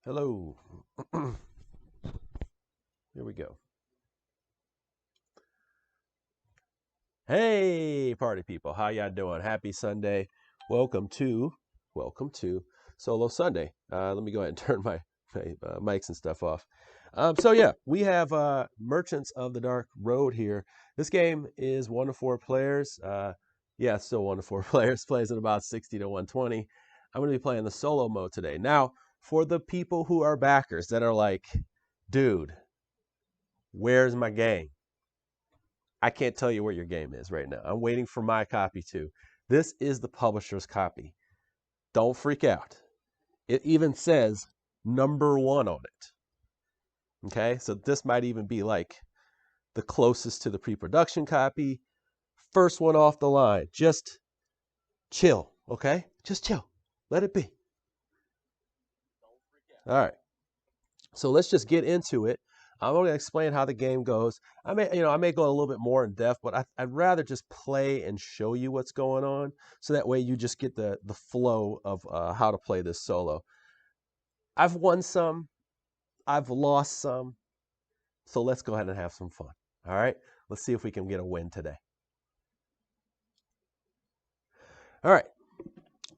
Hello. Here we go. Hey, party people. How y'all doing? Happy Sunday. Welcome to welcome to Solo Sunday. Let me go ahead and turn my mics and stuff off. So yeah, we have Merchants of the Dark Road here. This game is 1 to 4 players. Yeah, it's still 1 to 4 players. Plays at about 60 to 120. I'm going to be playing the solo mode today. Now, for the people who are backers that are like, dude, where's my game? I can't tell you where your game is right now. I'm waiting for my copy too. This is the publisher's copy. Don't freak out. It even says #1 on it. Okay, so this might even be like the closest to the pre-production copy. First one off the line. Just chill, okay? Just chill. Let it be. All right. So let's just get into it. I'm going to explain how the game goes. I may go a little bit more in depth, but I'd rather just play and show you what's going on, so that way you just get the flow of how to play this solo. I've won some, I've lost some, so let's go ahead and have some fun. All right, let's see if we can get a win today. All right.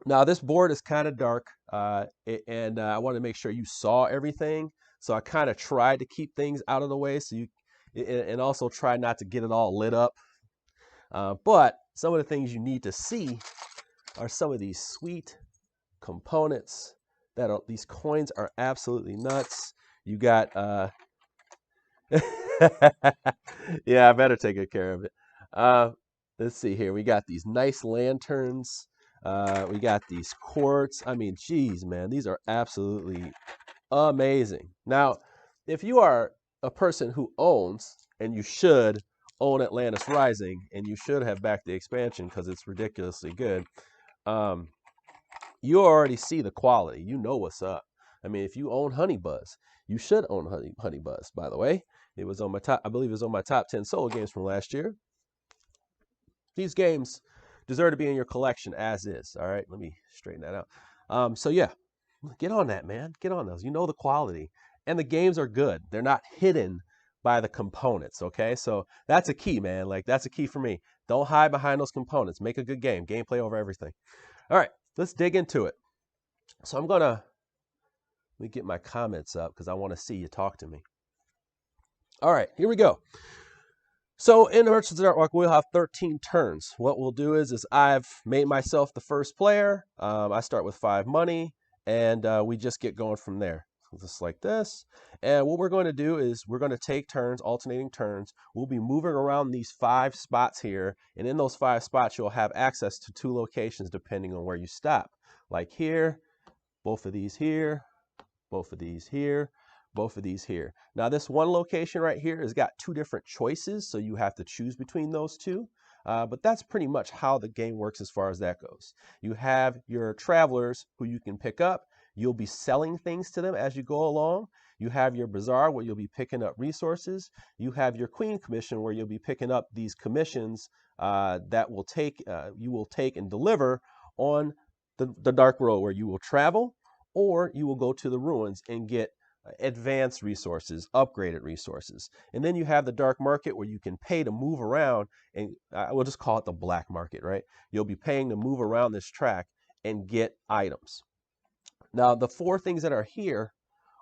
Now this board is kind of dark, and I want to make sure you saw everything. So I kind of tried to keep things out of the way, so you, and also try not to get it all lit up. But some of the things you need to see are some of these sweet components. These coins are absolutely nuts. You got, yeah, I better take good care of it. Let's see here. We got these nice lanterns. We got these quartz. I mean, geez, man, these are absolutely amazing. Now, if you are a person who owns, and you should own Atlantis Rising, and you should have backed the expansion because it's ridiculously good, um, you already see the quality. You know what's up. I mean, if you own Honey Buzz, you should own Honey Buzz, by the way. It was on my top, I believe it was on my top 10 solo games from last year. These games deserve to be in your collection as is. All right, let me straighten that out. So yeah, get on that, man. Get on those. You know the quality, and the games are good. They're not hidden by the components. Okay, so that's a key, man. Like that's a key for me. Don't hide behind those components. Make a good game. Gameplay over everything. All right, let's dig into it. So let me get my comments up because I want to see you talk to me. All right, here we go. So in Merchants of the Dark, we'll have 13 turns. What we'll do is I've made myself the first player. I start with 5 money, and we just get going from there. Just like this. And what we're going to do is we're going to take turns, alternating turns. We'll be moving around these 5 spots here, and in those 5 spots, you'll have access to 2 locations depending on where you stop. Like here, both of these here, both of these here, both of these here. Now this one location right here has got 2 different choices, so you have to choose between those 2. But that's pretty much how the game works as far as that goes. You have your travelers who you can pick up. You'll be selling things to them as you go along. You have your bazaar where you'll be picking up resources. You have your queen commission where you'll be picking up these commissions that you will take and deliver on the dark road, where you will travel, or you will go to the ruins and get advanced resources, upgraded resources. And then you have the dark market where you can pay to move around, and I will just call it the black market, right? You'll be paying to move around this track and get items. Now, the 4 things that are here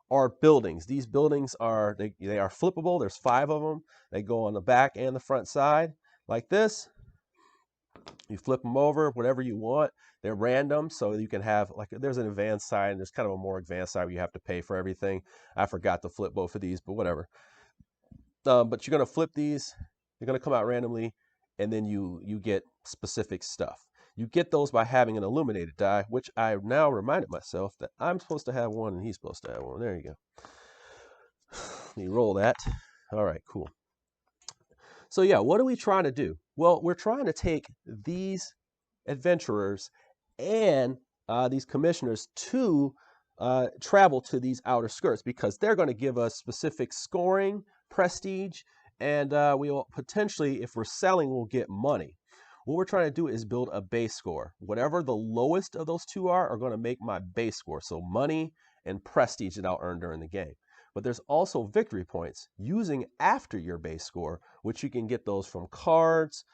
are buildings. These buildings they are flippable. There's 5 of them. They go on the back and the front side like this. You flip them over, whatever you want. They're random, so you can have, like, there's an advanced side, and there's kind of a more advanced side where you have to pay for everything. I forgot to flip both of these, but whatever. But you're going to flip these. They're going to come out randomly, and then you get specific stuff. You get those by having an illuminated die, which I now reminded myself that I'm supposed to have one, and he's supposed to have one. There you go. Let me roll that. All right, cool. So yeah, what are we trying to do? Well, we're trying to take these adventurers and these commissioners to travel to these outer skirts, because they're going to give us specific scoring, prestige, and we will potentially, if we're selling, we'll get money. What we're trying to do is build a base score. Whatever the lowest of those 2 are going to make my base score. So money and prestige that I'll earn during the game. But there's also victory points using after your base score, which you can get those from cards,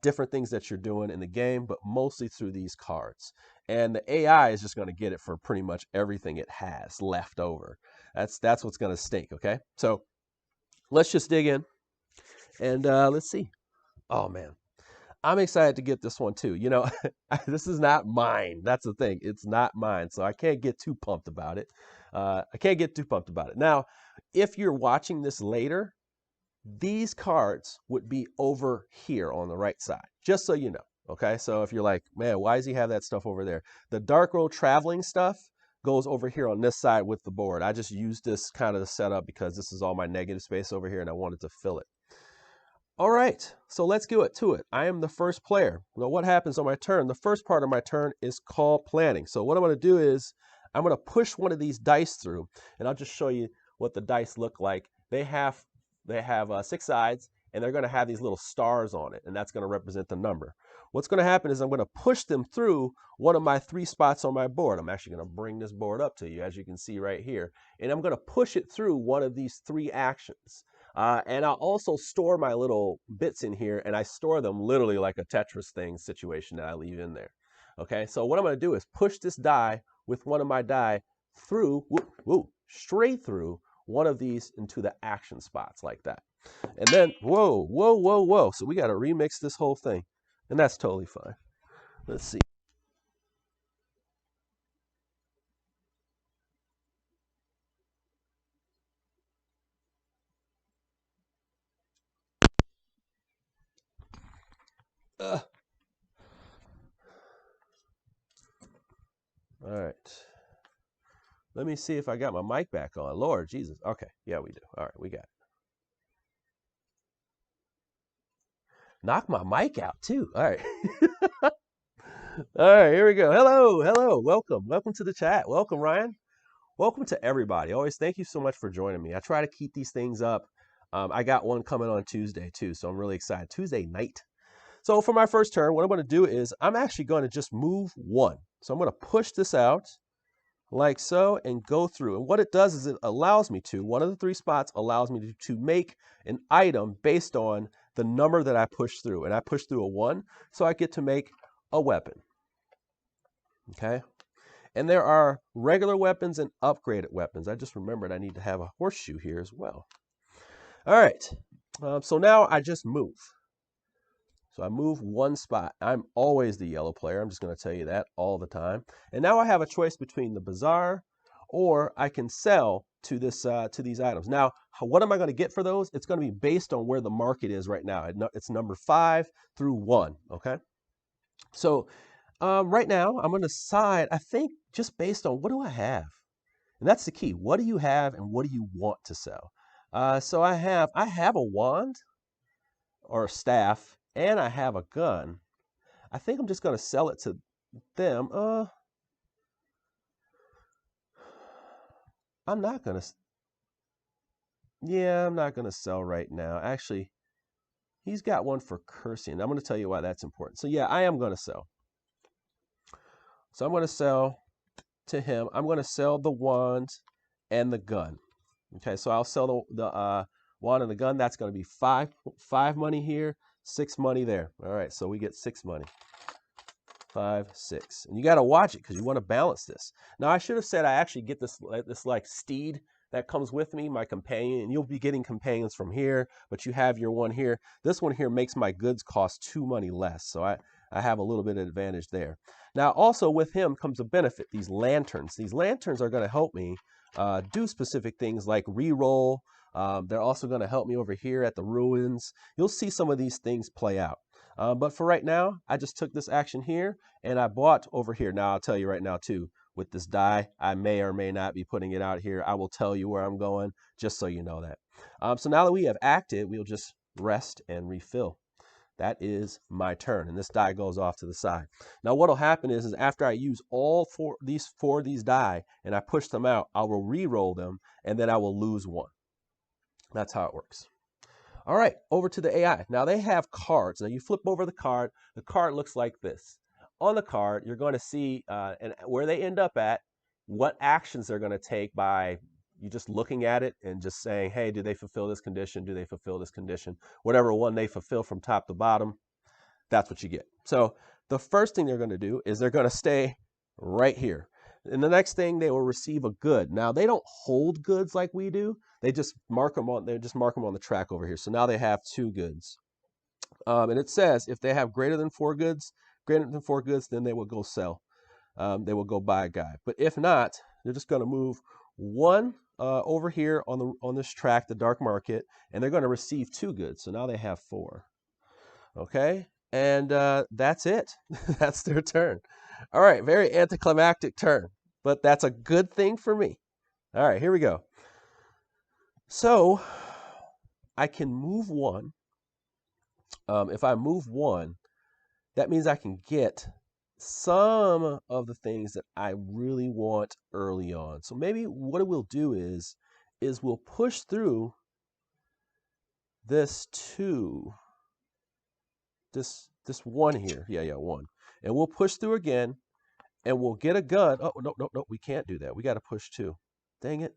different things that you're doing in the game, but mostly through these cards. And the AI is just going to get it for pretty much everything it has left over. That's what's going to stake, okay? So let's just dig in and let's see. Oh, man. I'm excited to get this one too. You know, this is not mine. That's the thing. It's not mine. So I can't get too pumped about it. Now, if you're watching this later, these cards would be over here on the right side, just so you know. Okay, so if you're like, man, why does he have that stuff over there? The Dark Road traveling stuff goes over here on this side with the board. I just used this kind of setup because this is all my negative space over here and I wanted to fill it. All right, so let's get to it. I am the first player. Now, what happens on my turn? The first part of my turn is called planning. So what I'm going to do is I'm going to push one of these dice through, and I'll just show you what the dice look like. They have 6 sides, and they're going to have these little stars on it, and that's going to represent the number. What's going to happen is I'm going to push them through one of my 3 spots on my board. I'm actually going to bring this board up to you, as you can see right here, and I'm going to push it through one of these 3 actions. And I'll also store my little bits in here, and I store them literally like a Tetris thing situation that I leave in there. Okay, so what I'm going to do is push this die with one of my die through, straight through one of these into the action spots like that. And then, whoa. So we got to remix this whole thing, and that's totally fine. Let's see. All right. Let me see if I got my mic back on. Lord Jesus. Okay. Yeah, we do. All right, we got it. Knock my mic out too. All right. All right, here we go. Hello. Welcome to the chat. Welcome, Ryan. Welcome to everybody. Always thank you so much for joining me. I try to keep these things up. I got one coming on Tuesday too, so I'm really excited. Tuesday night. So for my first turn, what I'm going to do is I'm actually going to just move 1. So I'm going to push this out like so and go through. And what it does is it allows me to, one of the 3 spots allows me to make an item based on the number that I push through. And I push through a 1, so I get to make a weapon. Okay. And there are regular weapons and upgraded weapons. I just remembered I need to have a horseshoe here as well. All right. So now I just move. So I move 1 spot. I'm always the yellow player. I'm just going to tell you that all the time. And now I have a choice between the bazaar, or I can sell to this to these items. Now, what am I going to get for those? It's going to be based on where the market is right now. It's number 5 through 1. Okay. So right now I'm going to decide, I think, just based on what do I have, and that's the key. What do you have, and what do you want to sell? So I have a wand or a staff, and I have a gun. I think I'm just going to sell it to them. I'm not going to. Yeah, I'm not going to sell right now. Actually, he's got one for cursing. I'm going to tell you why that's important. So yeah, I am going to sell. So I'm going to sell to him. I'm going to sell the wand and the gun. Okay, so I'll sell the wand and the gun. That's going to be five money here, 6 money there. All right, so we get 6 money. 5, 6, and you got to watch it because you want to balance this. Now I should have said I actually get this like steed that comes with me, my companion, and you'll be getting companions from here, but you have your one here. This one here makes my goods cost 2 money less, so I have a little bit of advantage there. Now also with him comes a benefit, these lanterns. These lanterns are going to help me do specific things like re-roll. They're also going to help me over here at the ruins. You'll see some of these things play out. But for right now, I just took this action here and I bought over here. Now I'll tell you right now too, with this die, I may or may not be putting it out here. I will tell you where I'm going just so you know that. So now that we have acted, we'll just rest and refill. That is my turn, and this die goes off to the side. Now what'll happen is after I use all four of these die and I push them out, I will re-roll them and then I will lose 1. That's how it works. All right, over to the AI. Now they have cards. Now you flip over the card looks like this. On the card, you're going to see and where they end up at what actions they're going to take by you just looking at it and just saying, hey, do they fulfill this condition? Do they fulfill this condition? Whatever one they fulfill from top to bottom, that's what you get. So the first thing they're going to do is they're going to stay right here. And the next thing, they will receive a good. Now, they don't hold goods like we do. They just mark them on the track over here. So now they have 2 goods. And it says if they have greater than 4 goods, then they will go sell. They will go buy a guy. But if not, they're just going to move 1 over here on this track, the dark market, and they're going to receive 2 goods. So now they have 4. Okay, and that's it. That's their turn. All right, very anticlimactic turn, but that's a good thing for me. All right, here we go. So I can move 1. If I move 1, that means I can get some of the things that I really want early on. So maybe what we'll do is we'll push through this 2. This 1 here. Yeah, 1. And we'll push through again, and we'll get a gun. Oh, no, we can't do that. We got to push 2. Dang it.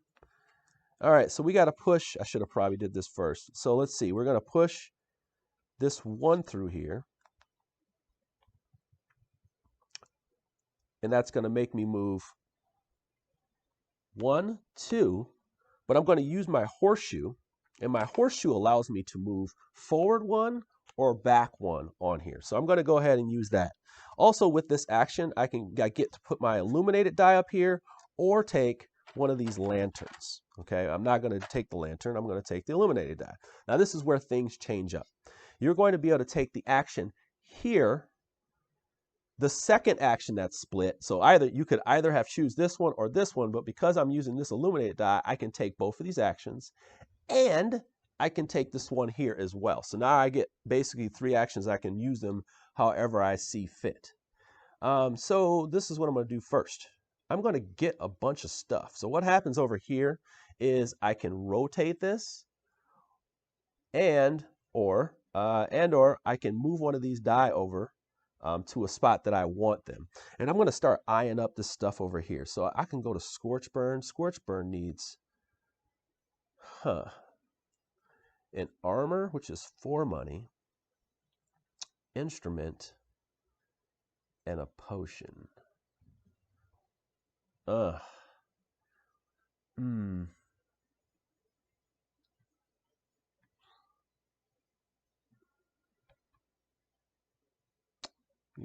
All right, so we got to push. I should have probably did this first. So let's see. We're going to push this 1 through here. And that's going to make me move 1, 2. But I'm going to use my horseshoe. And my horseshoe allows me to move forward 1 or back 1 on here. So I'm going to go ahead and use that. Also with this action, I get to put my illuminated die up here or take one of these lanterns. Okay, I'm not going to take the lantern. I'm going to take the illuminated die. Now this is where things change up. You're going to be able to take the action here, the second action that's split. So you could either have choose this one or this one, but because I'm using this illuminated die, I can take both of these actions, and I can take this one here as well. So now I get basically 3 actions. I can use them however I see fit. So this is what I'm going to do first. I'm going to get a bunch of stuff. So what happens over here is I can rotate this or I can move one of these die over to a spot that I want them. And I'm going to start eyeing up this stuff over here. So I can go to Scorchburn. Scorchburn needs an armor, which is 4 money, instrument, and a potion. You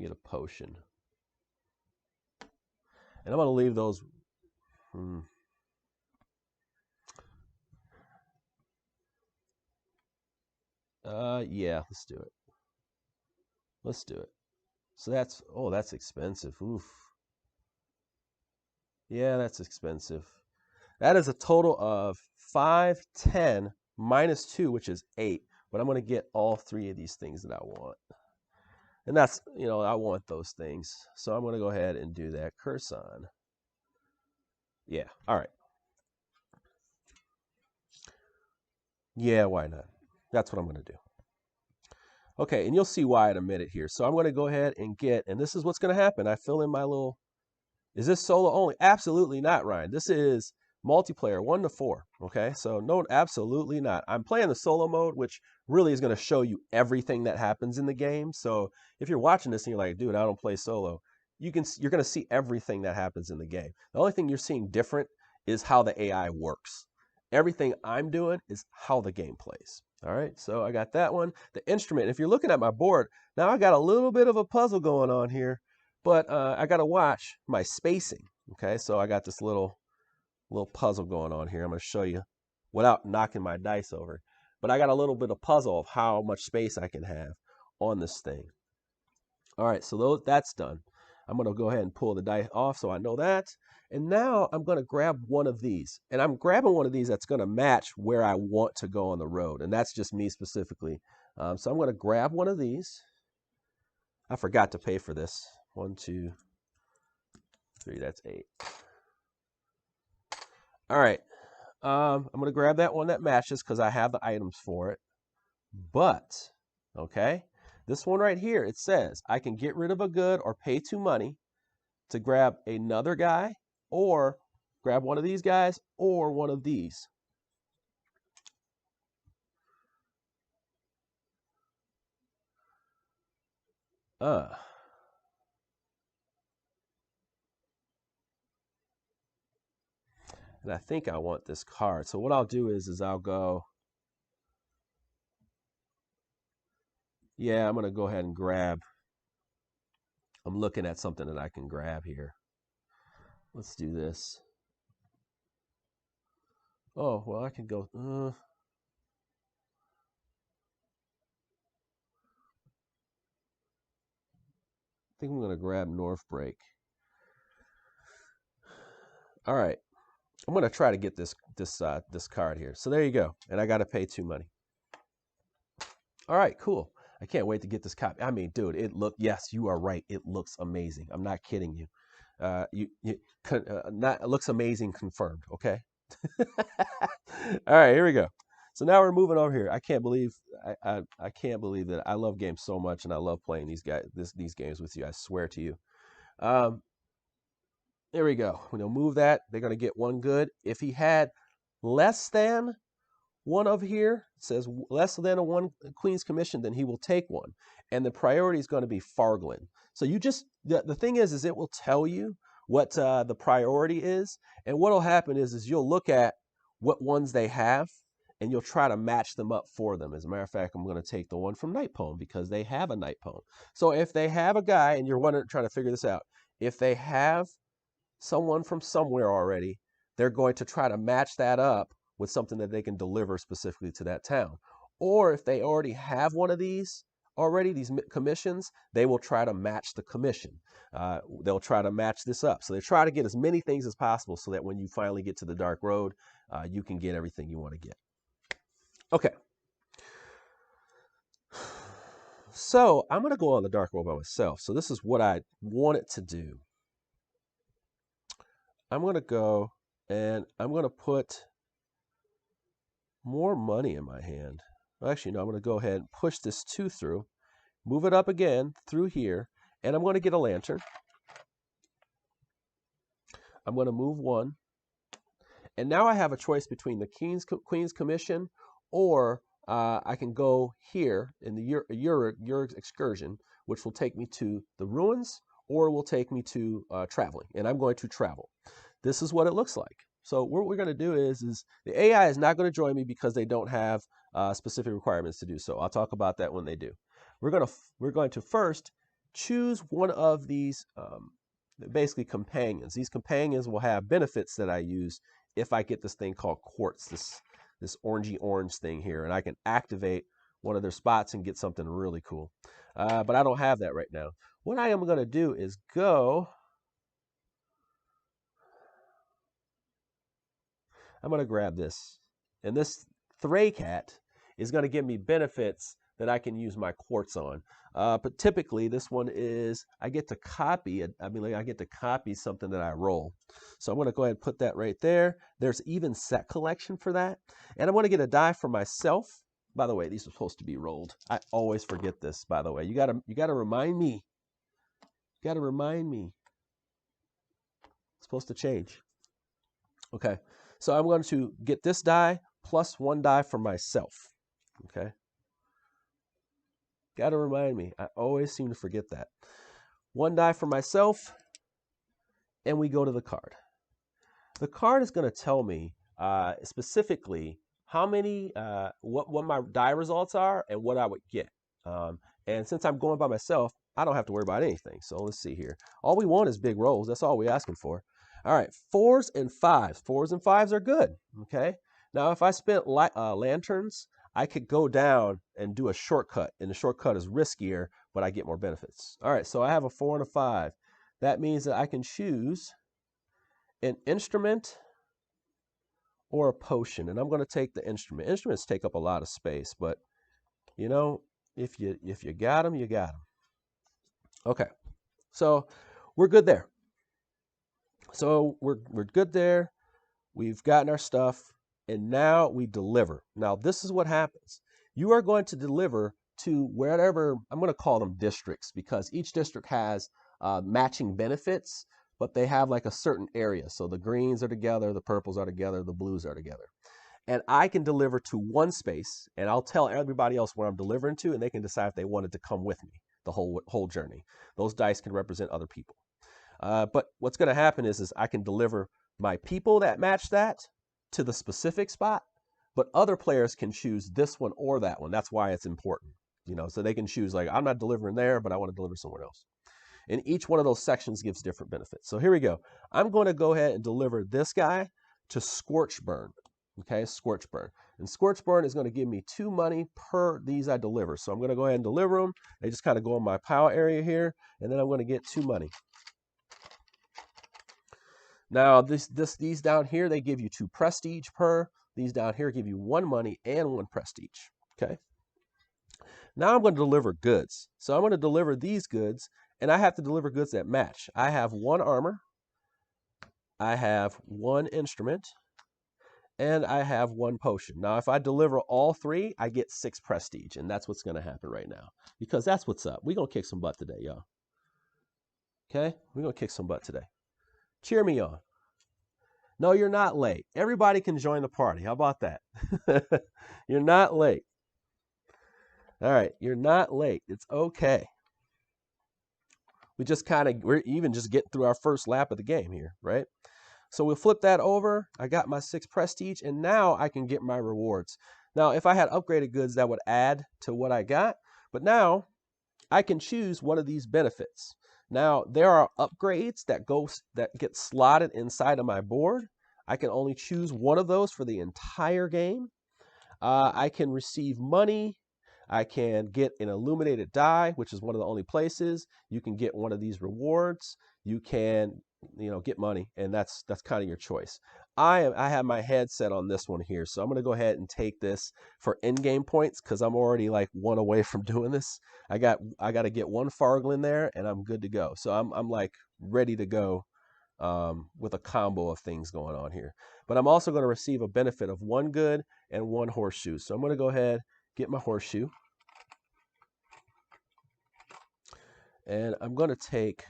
get a potion. And I'm going to leave those. Yeah, let's do it. Let's do it. So that's expensive. Oof. Yeah, that's expensive. That is a total of 5, 10, minus 2, which is 8. But I'm going to get all 3 of these things that I want. And that's, I want those things. So I'm going to go ahead and do that. Curse on. Yeah, all right. Yeah, why not? That's what I'm going to do. Okay, and you'll see why in a minute here. So I'm going to go ahead and and this is what's going to happen. I fill in my little, is this solo only? Absolutely not, Ryan. This is multiplayer 1 to 4. Okay, so no, absolutely not. I'm playing the solo mode, which really is going to show you everything that happens in the game. So if you're watching this and you're like, dude, I don't play solo, you're going to see everything that happens in the game. The only thing you're seeing different is how the AI works. Everything I'm doing is how the game plays. All right, so I got that one. The instrument, if you're looking at my board, now I got a little bit of a puzzle going on here, but I got to watch my spacing. Okay, so I got this little puzzle going on here. I'm going to show you without knocking my dice over. But I got a little bit of puzzle of how much space I can have on this thing. All right, so that's done. I'm going to go ahead and pull the die off so I know that. And now I'm going to grab one of these. And I'm grabbing one of these that's going to match where I want to go on the road. And that's just me specifically. So I'm going to grab one of these. I forgot to pay for this. 1, 2, 3, that's 8. All right. I'm going to grab that one that matches because I have the items for it. But, okay, this one right here, it says I can get rid of a good or pay 2 money to grab another guy or grab one of these guys or one of these. And I think I want this card. So what I'll do is I'll go, yeah, I'm going to go ahead and grab. I'm looking at something that I can grab here. Let's do this. Oh, well, I can go. I think I'm going to grab North Break. All right. I'm going to try to get this card here. So there you go. And I got to pay 2 money. All right, cool. I can't wait to get this copy. I mean, dude, yes, you are right. It looks amazing. I'm not kidding you. It looks amazing confirmed, okay? All right, here we go. So now we're moving over here. I can't believe I can't believe that I love games so much and I love playing these games with you. I swear to you. There we go. We'll move that. They're going to get 1 good. If he had less than 1 over here, it says less than a 1 Queen's Commission, then he will take 1. And the priority is going to be Farglin. So you just, the thing is it will tell you what the priority is. And what will happen is you'll look at what ones they have and you'll try to match them up for them. As a matter of fact, I'm going to take the one from Night Poem because they have a Night Poem. So if they have a guy, and you're trying to figure this out, if they have someone from somewhere already, they're going to try to match that up with something that they can deliver specifically to that town. Or if they already have one of these commissions, they will try to match the commission. They'll try to match this up. So they try to get as many things as possible so that when you finally get to the Dark Road, you can get everything you want to get. Okay. So I'm going to go on the Dark Road by myself. So this is what I wanted to do. I'm going to go and I'm going to put more money in my hand. Actually, no, I'm going to go ahead and push this 2 through, move it up again through here, and I'm going to get a lantern. I'm going to move 1. And now I have a choice between the Queen's Commission, or I can go here in the Uric excursion, which will take me to the ruins, or will take me to traveling. And I'm going to travel. This is what it looks like. So what we're going to do is the AI is not going to join me because they don't have specific requirements to do so. I'll talk about that when they do. We're going to first choose one of these basically companions. These companions will have benefits that I use if I get this thing called quartz, this orangey orange thing here, and I can activate one of their spots and get something really cool. But I don't have that right now. What I am going to do is I'm going to grab this. And this Thray-Cat is going to give me benefits that I can use my quartz on. But typically, this one is, I get to copy it. I get to copy something that I roll. So I'm going to go ahead and put that right there. There's even set collection for that. And I want to get a die for myself. By the way, these are supposed to be rolled. I always forget this, by the way. You gotta remind me. You gotta remind me. It's supposed to change. Okay. So I'm going to get this die plus 1 die for myself. Okay. Got to remind me. I always seem to forget that. 1 die for myself, and we go to the card. The card is going to tell me specifically how many, what my die results are and what I would get. And since I'm going by myself, I don't have to worry about anything. So let's see here. All we want is big rolls. That's all we're asking for. All right, 4s and 5s. 4s and 5s are good, okay? Now, if I spent lanterns, I could go down and do a shortcut, and the shortcut is riskier, but I get more benefits. All right, so I have a 4 and a 5. That means that I can choose an instrument or a potion, and I'm going to take the instrument. Instruments take up a lot of space, but, you know, if you got them, you got them. Okay, so we're good there. So we're good there. We've gotten our stuff, and now we deliver. Now, this is what happens. You are going to deliver to wherever, I'm going to call them districts, because each district has matching benefits but they have like a certain area. So the greens are together, the purples are together, the blues are together. And I can deliver to one space, and I'll tell everybody else where I'm delivering to, and they can decide if they wanted to come with me the whole journey. Those dice can represent other people. But what's going to happen is I can deliver my people that match that to the specific spot, but other players can choose this one or that one. That's why it's important, so they can choose like, I'm not delivering there, but I want to deliver somewhere else. And each one of those sections gives different benefits. So here we go. I'm going to go ahead and deliver this guy to Scorch Burn. Okay, Scorch Burn. And Scorch Burn is going to give me 2 money per these I deliver. So I'm going to go ahead and deliver them. They just kind of go in my pile area here, and then I'm going to get 2 money. Now, these down here, they give you 2 prestige per. These down here give you 1 money and 1 prestige. Okay. Now I'm going to deliver goods. So I'm going to deliver these goods, and I have to deliver goods that match. I have 1 armor, I have 1 instrument, and I have 1 potion. Now, if I deliver all 3, I get 6 prestige, and that's what's going to happen right now, because that's what's up. We're going to kick some butt today, y'all. Okay? We're going to kick some butt today. Cheer me on. No, you're not late. Everybody can join the party. How about that? You're not late. All right, you're not late. It's okay. We're even just getting through our first lap of the game here, right? So we'll flip that over. I got my 6 prestige, and now I can get my rewards. Now, if I had upgraded goods, that would add to what I got, but now I can choose one of these benefits. Now, there are upgrades that get slotted inside of my board. I can only choose one of those for the entire game. I can receive money. I can get an illuminated die, which is one of the only places you can get one of these rewards. You can, get money, and that's kind of your choice. I have my head set on this one here, so I'm going to go ahead and take this for in-game points because I'm already like 1 away from doing this. I got to get 1 Fargle in there, and I'm good to go. So I'm like ready to go with a combo of things going on here. But I'm also going to receive a benefit of 1 good and 1 horseshoe. So I'm going to go ahead, get my horseshoe, and I'm going to take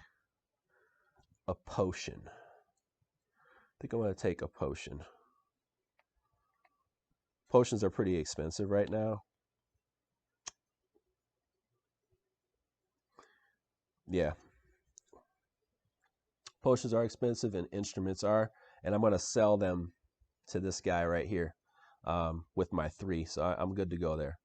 a potion. I think I'm going to take a potion. Potions are pretty expensive right now. Yeah. Potions are expensive and instruments are, and I'm going to sell them to this guy right here with my 3. So I'm good to go there.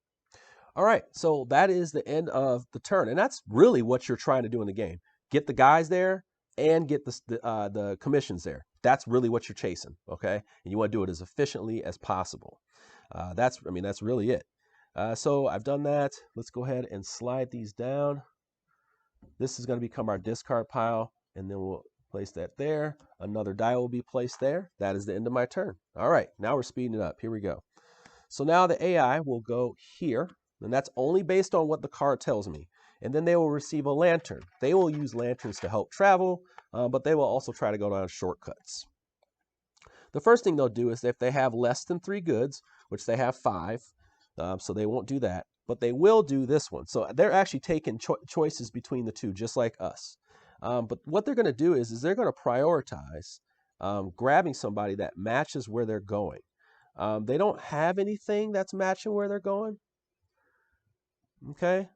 All right, so that is the end of the turn, and that's really what you're trying to do in the game. Get the guys there and get the commissions there. That's really what you're chasing, okay? And you want to do it as efficiently as possible. That's really it. So I've done that. Let's go ahead and slide these down. This is going to become our discard pile, and then we'll place that there. Another die will be placed there. That is the end of my turn. All right, now we're speeding it up. Here we go. So now the AI will go here, and that's only based on what the card tells me. And then they will receive a lantern. They will use lanterns to help travel, but they will also try to go down shortcuts. The first thing they'll do is if they have less than 3 goods, which they have 5, so they won't do that, but they will do this one. So they're actually taking choices between the 2, just like us. But what they're going to do is they're going to prioritize grabbing somebody that matches where they're going. They don't have anything that's matching where they're going. Okay,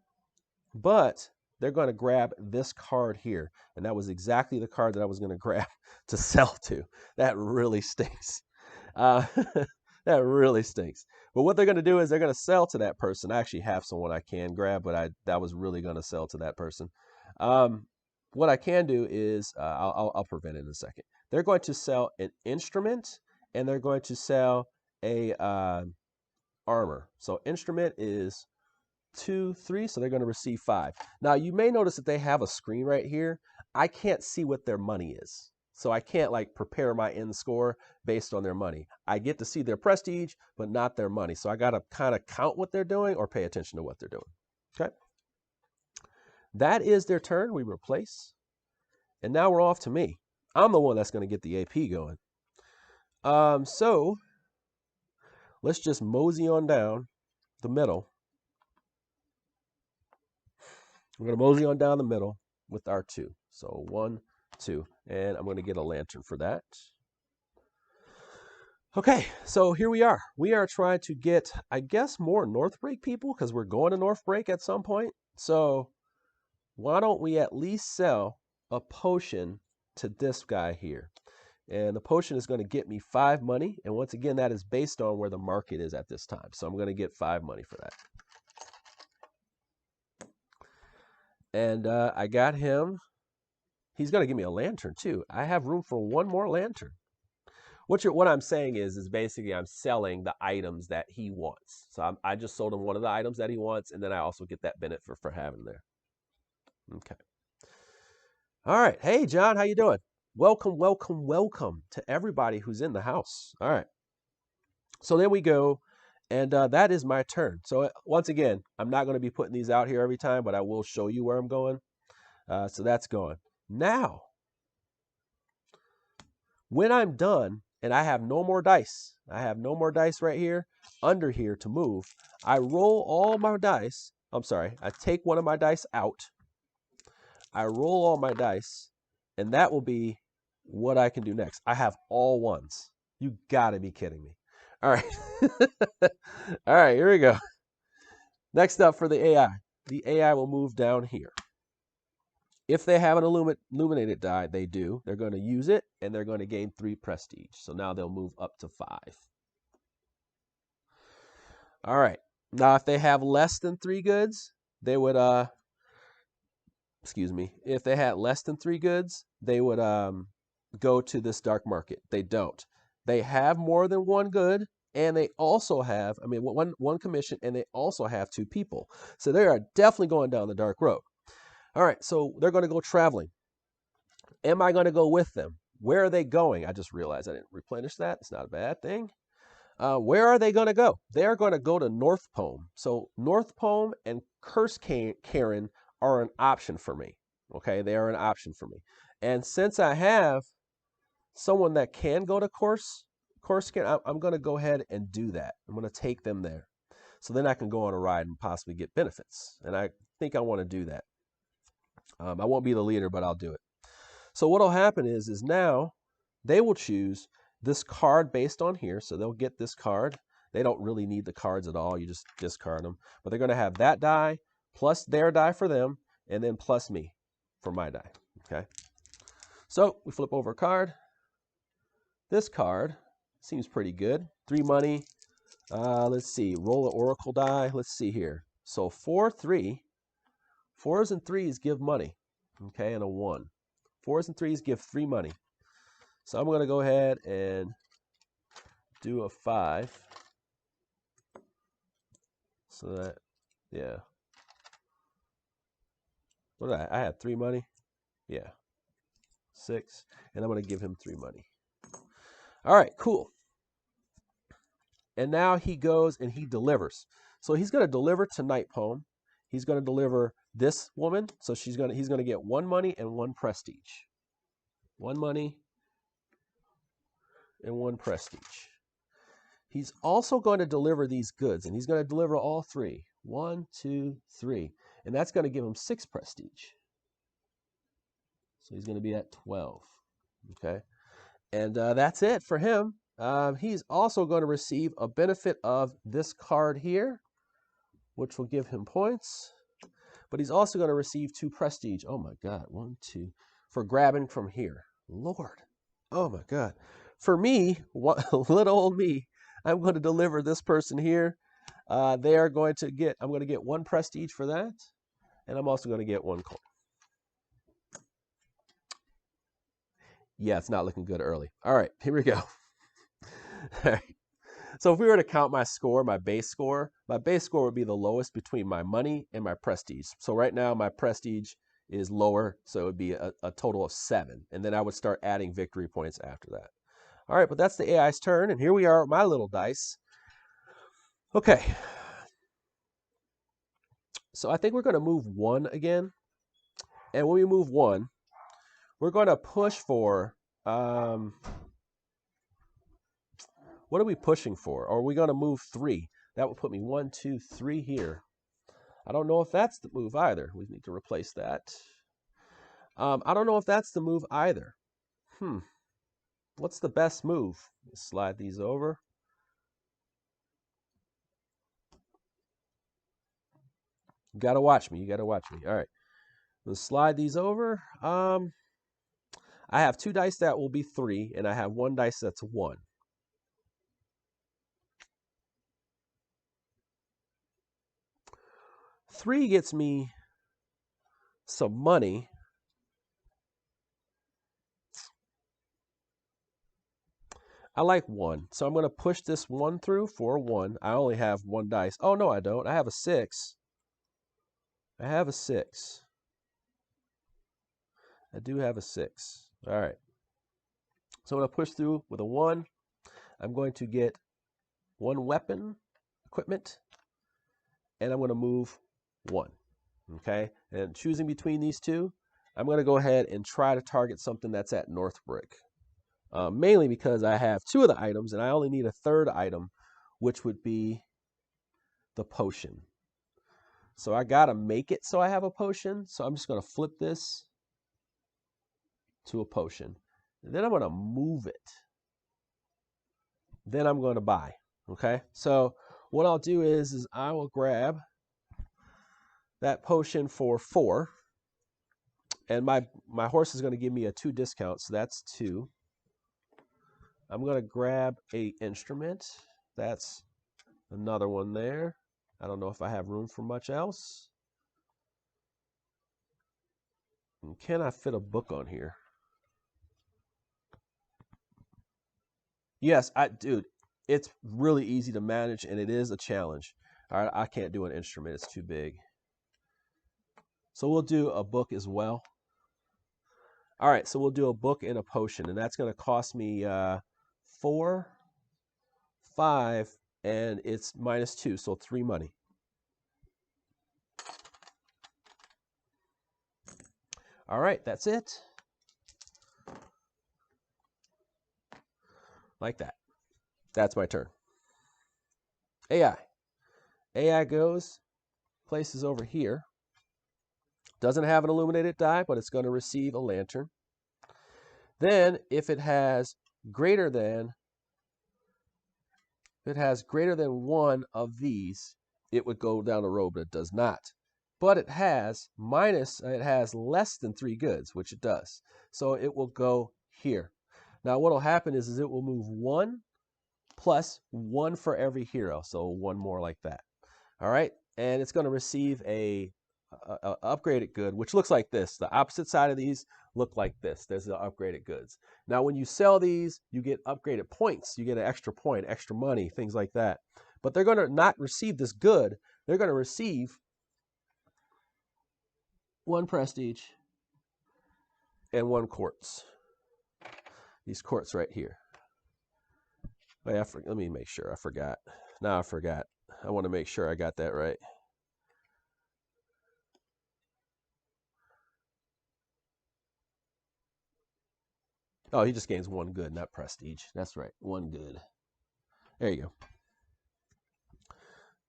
but they're going to grab this card here, and that was exactly the card that I was going to grab to sell to. That really stinks. That really stinks. But what they're going to do is they're going to sell to that person. I actually have someone I can grab, but that was really going to sell to that person. What I can do is I'll prevent it in a second. They're going to sell an instrument, and they're going to sell a armor. So instrument is 2, 3, so they're going to receive 5. Now you may notice that they have a screen right here. I can't see what their money is, so I can't like prepare my end score based on their money. I get to see their prestige, but not their money. So I got to kind of count what they're doing or pay attention to what they're doing. Okay, that is their turn. We replace, and now we're off to me. I'm the one that's going to get the AP going. So let's just mosey on down the middle. We're going to mosey on down the middle with our 2. So 1, 2. And I'm going to get a lantern for that. Okay, so here we are. We are trying to get, I guess, more North Break people because we're going to North Break at some point. So why don't we at least sell a potion to this guy here? And the potion is going to get me 5 money. And once again, that is based on where the market is at this time. So I'm going to get 5 money for that. And I got him. He's going to give me a lantern too. I have room for 1 more lantern. What I'm saying is basically I'm selling the items that he wants. So I just sold him one of the items that he wants, and then I also get that benefit for having there. Okay. All right. Hey, John, how you doing? Welcome, welcome, welcome to everybody who's in the house. All right. So there we go, and that is my turn. So once again, I'm not going to be putting these out here every time, but I will show you where I'm going. So that's going. Now, when I'm done, and I have no more dice. I have no more dice right here, under here to move. I roll all my dice. I'm sorry. I take one of my dice out. I roll all my dice, and that will be what I can do next. I have all ones. You gotta be kidding me. All right. All right, here we go. Next up for the AI. The AI will move down here. If they have an illuminated die, they do. They're going to use it, and they're going to gain 3 prestige. So now they'll move up to 5. All right. Now, if they have less than 3 goods, they would, excuse me. If they had less than 3 goods, they would go to this dark market. They don't. They have more than 1 good, and they also have, one commission, and they also have 2 people. So they are definitely going down the dark road. All right, so they're going to go traveling. Am I going to go with them? Where are they going? I just realized I didn't replenish that. It's not a bad thing. Where are they going to go? They are going to go to North Pome. So North Pome and Curse Karen are an option for me. Okay, they are an option for me. And since I have someone that can go to Curse Karen, I'm going to go ahead and do that. I'm going to take them there. So then I can go on a ride and possibly get benefits. And I think I want to do that. I won't be the leader, but I'll do it. So what'll happen is now they will choose this card based on here. So they'll get this card. They don't really need the cards at all. You just discard them. But they're going to have that die plus their die for them, and then plus me for my die. Okay. So we flip over a card. This card seems pretty good. 3 money. Let's see. Roll an Oracle die. Let's see here. So 4, 3. 4s and 3s give money, okay, and a 1. 4s and 3s give 3 money. So I'm going to go ahead and do a 5. So that, yeah. What did I had 3 money? Yeah. 6. And I'm going to give him 3 money. All right, cool. And now he goes and he delivers. So he's going to deliver to Night Pome. He's going to deliver this woman, so he's going to get 1 money and 1 prestige. 1 money and 1 prestige. He's also going to deliver these goods, and he's going to deliver all 3. 1, 2, 3. And that's going to give him 6 prestige. So he's going to be at 12. Okay. And that's it for him. He's also going to receive a benefit of this card here, which will give him points. But he's also going to receive 2 prestige. Oh my God. 1, 2. For grabbing from here. Lord. Oh my God. For me, little old me, I'm going to deliver this person here. They are going to get, I'm going to get 1 prestige for that. And I'm also going to get 1 coin. Yeah, it's not looking good early. All right, here we go. All right. So if we were to count my score, my base score would be the lowest between my money and my prestige. So right now my prestige is lower, so it would be a total of 7. And then I would start adding victory points after that. All right, but that's the AI's turn, and here we are with my little dice. Okay. So I think we're going to move 1 again. And when we move 1, we're going to push for, what are we pushing for? Or are we going to move 3? That would put me 1, 2, 3 here. I don't know if that's the move either. We need to replace that. I don't know if that's the move either. What's the best move? Slide these over. You gotta watch me. You gotta watch me. All right. Let's slide these over. I have 2 dice that will be 3, and I have 1 dice that's 1. Three gets me some money. I like 1, so I'm going to push this 1 through for 1. I only have 1 dice. Oh, no, I don't. I have a 6. I have a 6. I do have a 6. All right. So I'm going to push through with a 1. I'm going to get 1 weapon equipment, and I'm going to move 1. Okay? And choosing between these two, I'm going to go ahead and try to target something that's at North Brick. Mainly because I have 2 of the items, and I only need a 3rd item, which would be the potion. So I got to make it so I have a potion. So I'm just going to flip this to a potion. And then I'm going to move it. Then I'm going to buy. Okay? So what I'll do is I will grab that potion for 4. And my horse is going to give me a 2 discount, so that's 2. I'm going to grab a instrument. That's another one there. I don't know if I have room for much else. And can I fit a book on here? Yes, dude, it's really easy to manage, and it is a challenge. All right, I can't do an instrument. It's too big. So we'll do a book as well. All right, so we'll do a book and a potion, and that's going to cost me 4, 5, and it's -2, so 3 money. All right, that's it. Like that. That's my turn. AI. AI goes, places over here. Doesn't have an illuminated die, but it's going to receive a lantern. Then, if it has greater than 1 of these, it would go down the road, but it does not. But it has less than 3 goods, which it does. So it will go here. Now what will happen is it will move 1 plus 1 for every hero. So 1 more like that. All right. And it's going to receive a upgraded good, which looks like this. The opposite side of these look like this. There's the upgraded goods. Now, when you sell these, you get upgraded points. You get an extra point, extra money, things like that. But they're going to not receive this good. They're going to receive 1 prestige and 1 quartz. These quartz right here. Oh, yeah, let me make sure. I forgot. Now I forgot. I want to make sure I got that right. Oh, he just gains 1 good, not prestige. That's right, 1 good. There you go.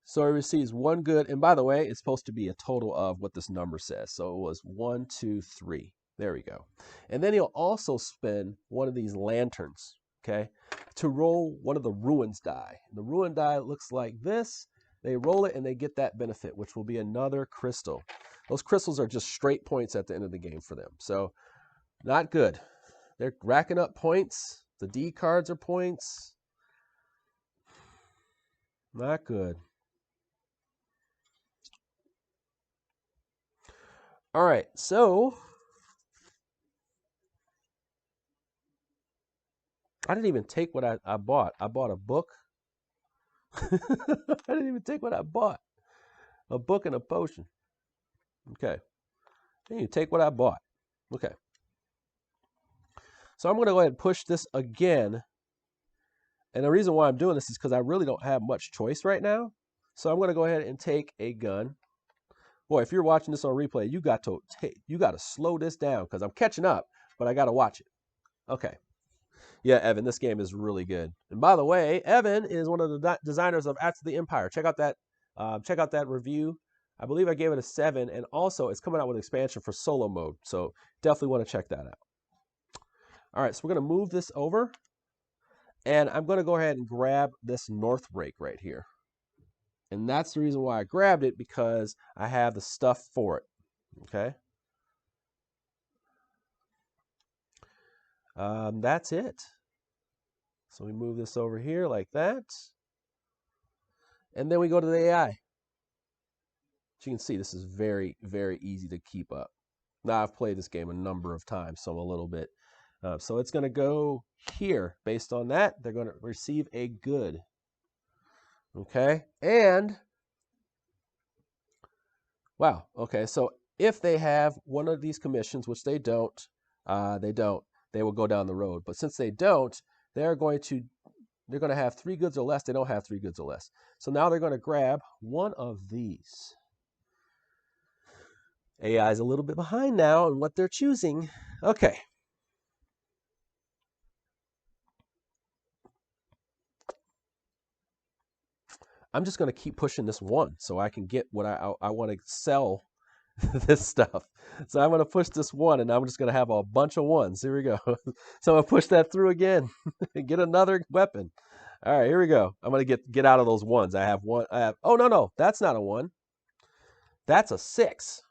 So he receives 1 good, and by the way, it's supposed to be a total of what this number says. So it was 1, 2, 3. There we go. And then he'll also spend 1 of these lanterns, okay, to roll 1 of the ruins die. The ruin die looks like this. They roll it and they get that benefit, which will be another crystal. Those crystals are just straight points at the end of the game for them. So not good. They're racking up points. The D cards are points. Not good. All right, so I didn't even take what I bought. I bought a book. I didn't even take what I bought. A book and a potion. Okay. I didn't even take what I bought. Okay. So I'm going to go ahead and push this again. And the reason why I'm doing this is because I really don't have much choice right now. So I'm going to go ahead and take a gun. Boy, if you're watching this on replay, you got to slow this down because I'm catching up, but I got to watch it. Okay. Yeah, Evan, this game is really good. And by the way, Evan is one of the designers of After the Empire. Check out that review. I believe I gave it a 7, and also it's coming out with an expansion for solo mode, so definitely want to check that out. All right, so we're going to move this over, and I'm going to go ahead and grab this north break right here. And that's the reason why I grabbed it, because I have the stuff for it, okay? That's it. So we move this over here like that. And then we go to the AI. As you can see, this is very, very easy to keep up. Now, I've played this game a number of times, so I'm a little bit. So it's going to go here. Based on that, they're going to receive a good. Okay? And, wow. Okay, so if they have one of these commissions, which they don't, they will go down the road. But since they don't, they're going to have 3 goods or less. They don't have 3 goods or less. So now they're going to grab one of these. AI is a little bit behind now on what they're choosing. Okay. I'm just going to keep pushing this 1 so I can get what I want to sell this stuff. So I'm going to push this 1, and I'm just going to have a bunch of 1s. Here we go. So I'm going to push that through again. Get another weapon. All right, here we go. I'm going to get out of those 1s. I have 1. Oh, no. That's not a 1. That's a 6.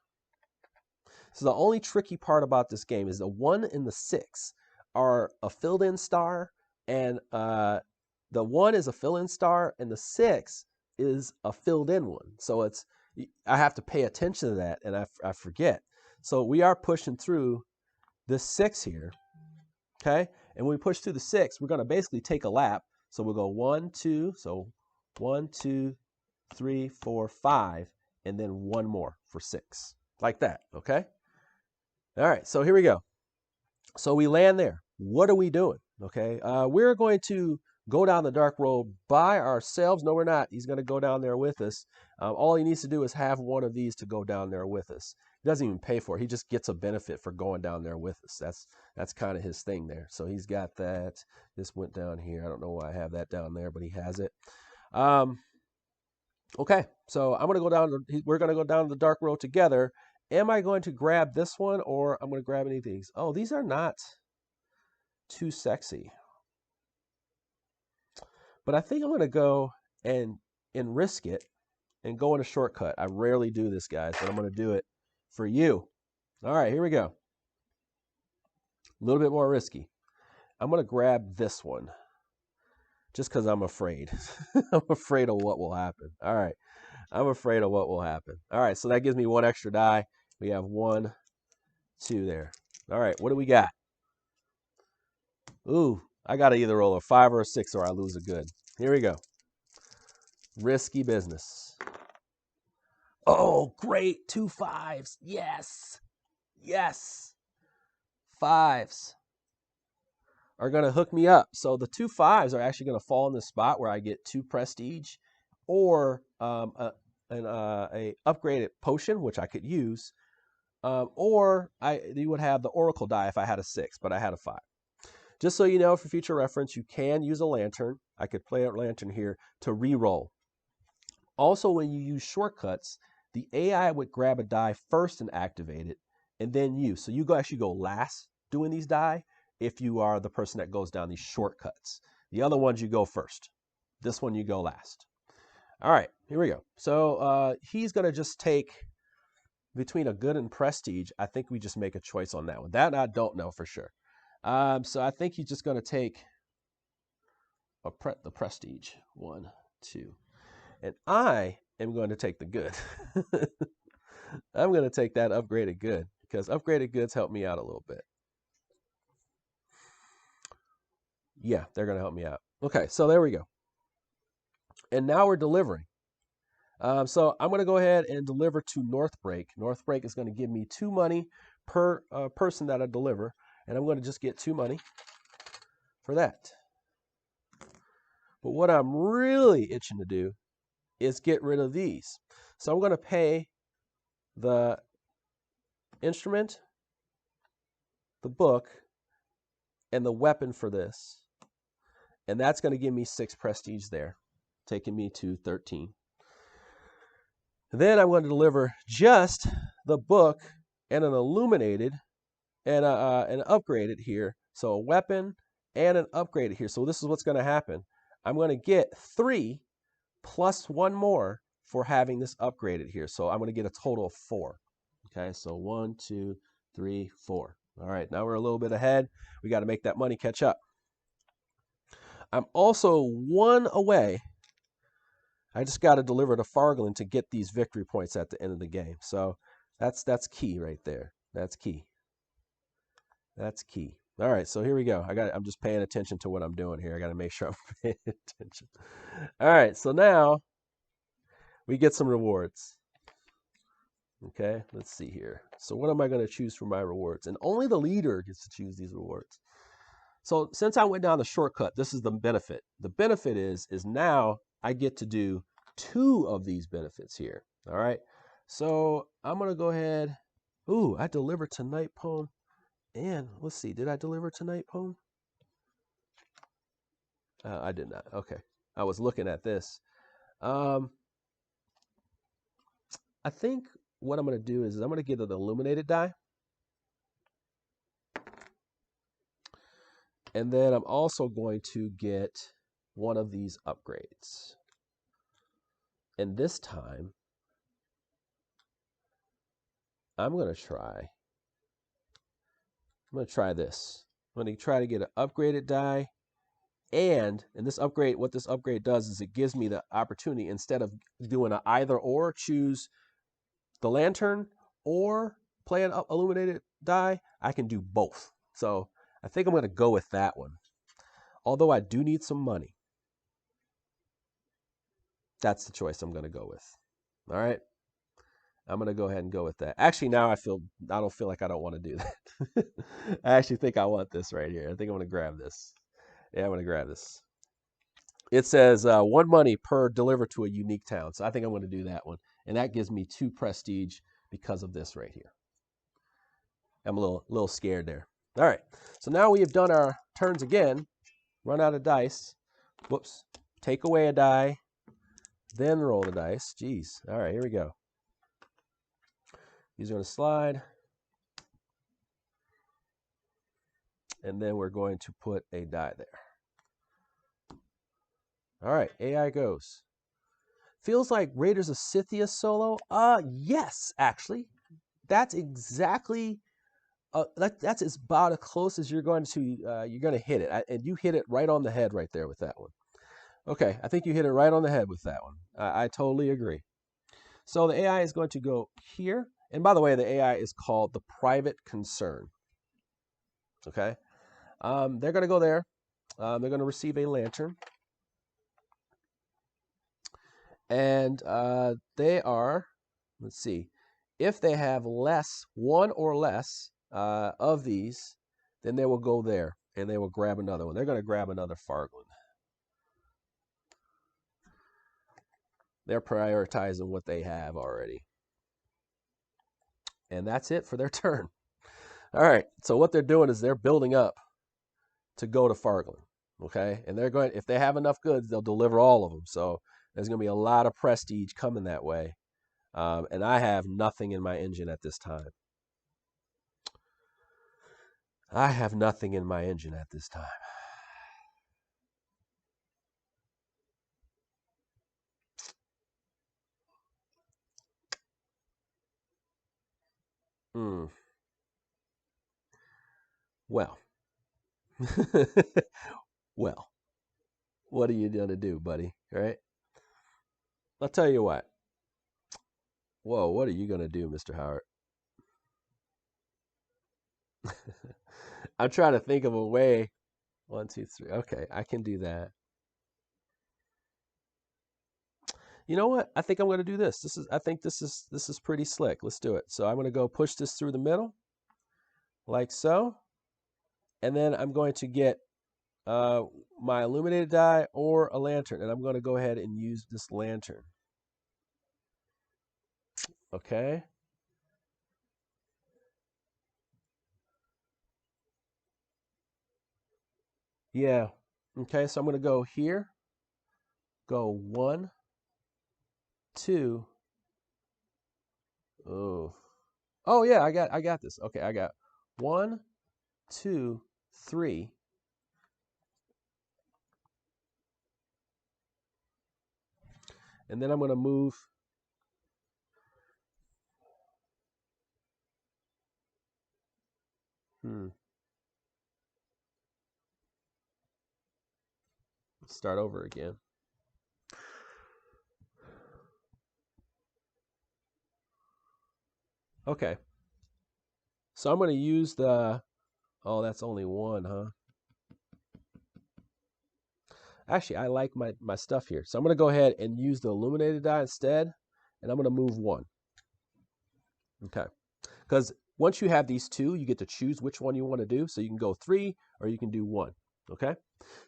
So the only tricky part about this game is the 1 and the 6 are a filled-in star, and the 1 is a fill-in star, and the 6 is a filled-in one. So I have to pay attention to that, and I forget. So we are pushing through this 6 here, okay? And when we push through the 6, we're going to basically take a lap. So we'll go 1, 2, so 1, 2, 3, 4, 5, and then 1 more for 6, like that, okay? All right, so here we go. So we land there. What are we doing? Okay, we're going to go down the dark road by ourselves. No, we're not. He's going to go down there with us. All he needs to do is have one of these to go down there with us. He doesn't even pay for it. He just gets a benefit for going down there with us. That's kind of his thing there. So he's got that. This went down here. I don't know why I have that down there, but he has it. Okay, so I'm going to go down. We're going to go down the dark road together. Am I going to grab this one, or I'm going to grab any of these? Oh, these are not too sexy. But I think I'm going to go and risk it and go in a shortcut. I rarely do this, guys, but I'm going to do it for you. All right, here we go. A little bit more risky. I'm going to grab this one just because I'm afraid. I'm afraid of what will happen. All right. I'm afraid of what will happen. All right, so that gives me 1 extra die. We have 1, 2 there. All right, what do we got? Ooh, I got to either roll a 5 or a 6 or I lose a good. Here we go. Risky business. Oh, great. 2 5s. Yes. Yes. 5s are going to hook me up. So the 2 5s are actually going to fall in the spot where I get 2 prestige or a upgraded potion, which I could use. Or you would have the Oracle die if I had a 6, but I had a 5. Just so you know, for future reference, you can use a lantern. I could play a lantern here to re-roll. Also, when you use shortcuts, the AI would grab a die first and activate it, and then you. So you actually go last doing these die if you are the person that goes down these shortcuts. The other ones, you go first. This one, you go last. All right, here we go. So he's going to just take between a good and prestige. I think we just make a choice on that one. That I don't know for sure. So I think he's just going to take the prestige. 1, 2. And I am going to take the good. I'm going to take that upgraded good because upgraded goods help me out a little bit. Yeah, they're going to help me out. Okay, so there we go. And now we're delivering. So I'm going to go ahead and deliver to Northbreak. Northbreak is going to give me 2 money per person that I deliver. And I'm going to just get 2 money for that. But what I'm really itching to do is get rid of these. So I'm going to pay the instrument, the book, and the weapon for this. And that's going to give me 6 prestige there, taking me to 13. Then I'm going to deliver just the book and an illuminated and an upgraded here. So a weapon and an upgraded here. So this is what's going to happen. I'm going to get 3 plus 1 more for having this upgraded here. So I'm going to get a total of 4. Okay, so 1, 2, 3, 4. All right, now we're a little bit ahead. We got to make that money catch up. I'm also 1 away. I just got to deliver to Fargland to get these victory points at the end of the game. So that's key right there. That's key. That's key. All right, so here we go. I'm just paying attention to what I'm doing here. I got to make sure I'm paying attention. All right, so now we get some rewards. Okay, let's see here. So what am I going to choose for my rewards? And only the leader gets to choose these rewards. So since I went down the shortcut, this is the benefit. The benefit is now I get to do 2 of these benefits here. All right, so I'm going to go ahead. Ooh, I delivered to Night Poem. And let's see, did I deliver to Night Poem? I did not. Okay, I was looking at this. I think what I'm going to do is I'm going to get an illuminated die. And then I'm also going to get one of these upgrades. And this time, I'm going to try this. I'm going to try to get an upgraded die. And this upgrade, what this upgrade does is it gives me the opportunity, instead of doing an either or, choose the lantern or play an illuminated die, I can do both. So I think I'm going to go with that one. Although I do need some money. That's the choice I'm going to go with. All right. I'm going to go ahead and go with that. Actually, now I don't feel like I don't want to do that. I actually think I want this right here. I think I'm going to grab this. Yeah, I'm going to grab this. It says 1 money per deliver to a unique town. So I think I'm going to do that one. And that gives me 2 prestige because of this right here. I'm a little scared there. All right. So now we have done our turns again. Run out of dice. Whoops. Take away a die. Then roll the dice. Jeez. All right, here we go. These are going to slide. And then we're going to put a die there. All right, AI goes. Feels like Raiders of Scythia solo? Yes, actually. That's exactly that's about as close as you're going to hit it. And you hit it right on the head right there with that one. Okay, I think you hit it right on the head with that one. I totally agree. So the AI is going to go here. And by the way, the AI is called the private concern. Okay. They're going to go there. They're going to receive a lantern. And they are, let's see, if they have 1 or less of these, then they will go there and they will grab another one. They're going to grab another Fargland. They're prioritizing what they have already. And that's it for their turn. All right, so what they're doing is they're building up to go to Fargland, okay? And they're going, if they have enough goods, they'll deliver all of them. So there's going to be a lot of prestige coming that way. And I have nothing in my engine at this time. I have nothing in my engine at this time. Well. Well. What are you going to do, buddy? Right? I'll tell you what. Whoa, what are you going to do, Mr. Howard? I'm trying to think of a way. 1, 2, 3. Okay, I can do that. You know what? I think I'm going to do this. I think this is pretty slick. Let's do it. So I'm going to go push this through the middle, like so, and then I'm going to get my illuminated die or a lantern, and I'm going to go ahead and use this lantern. Okay. Yeah. Okay, so I'm going to go here. Go 1, 2, Oh. Oh yeah, I got this. Okay, I got 1, 2, 3. And then I'm going to move. Start over again. Okay. So I'm going to use the, oh, that's only 1, huh? Actually, I like my stuff here. So I'm going to go ahead and use the illuminated die instead, and I'm going to move 1. Okay. Because once you have these 2, you get to choose which one you want to do. So you can go 3 or you can do 1. Okay.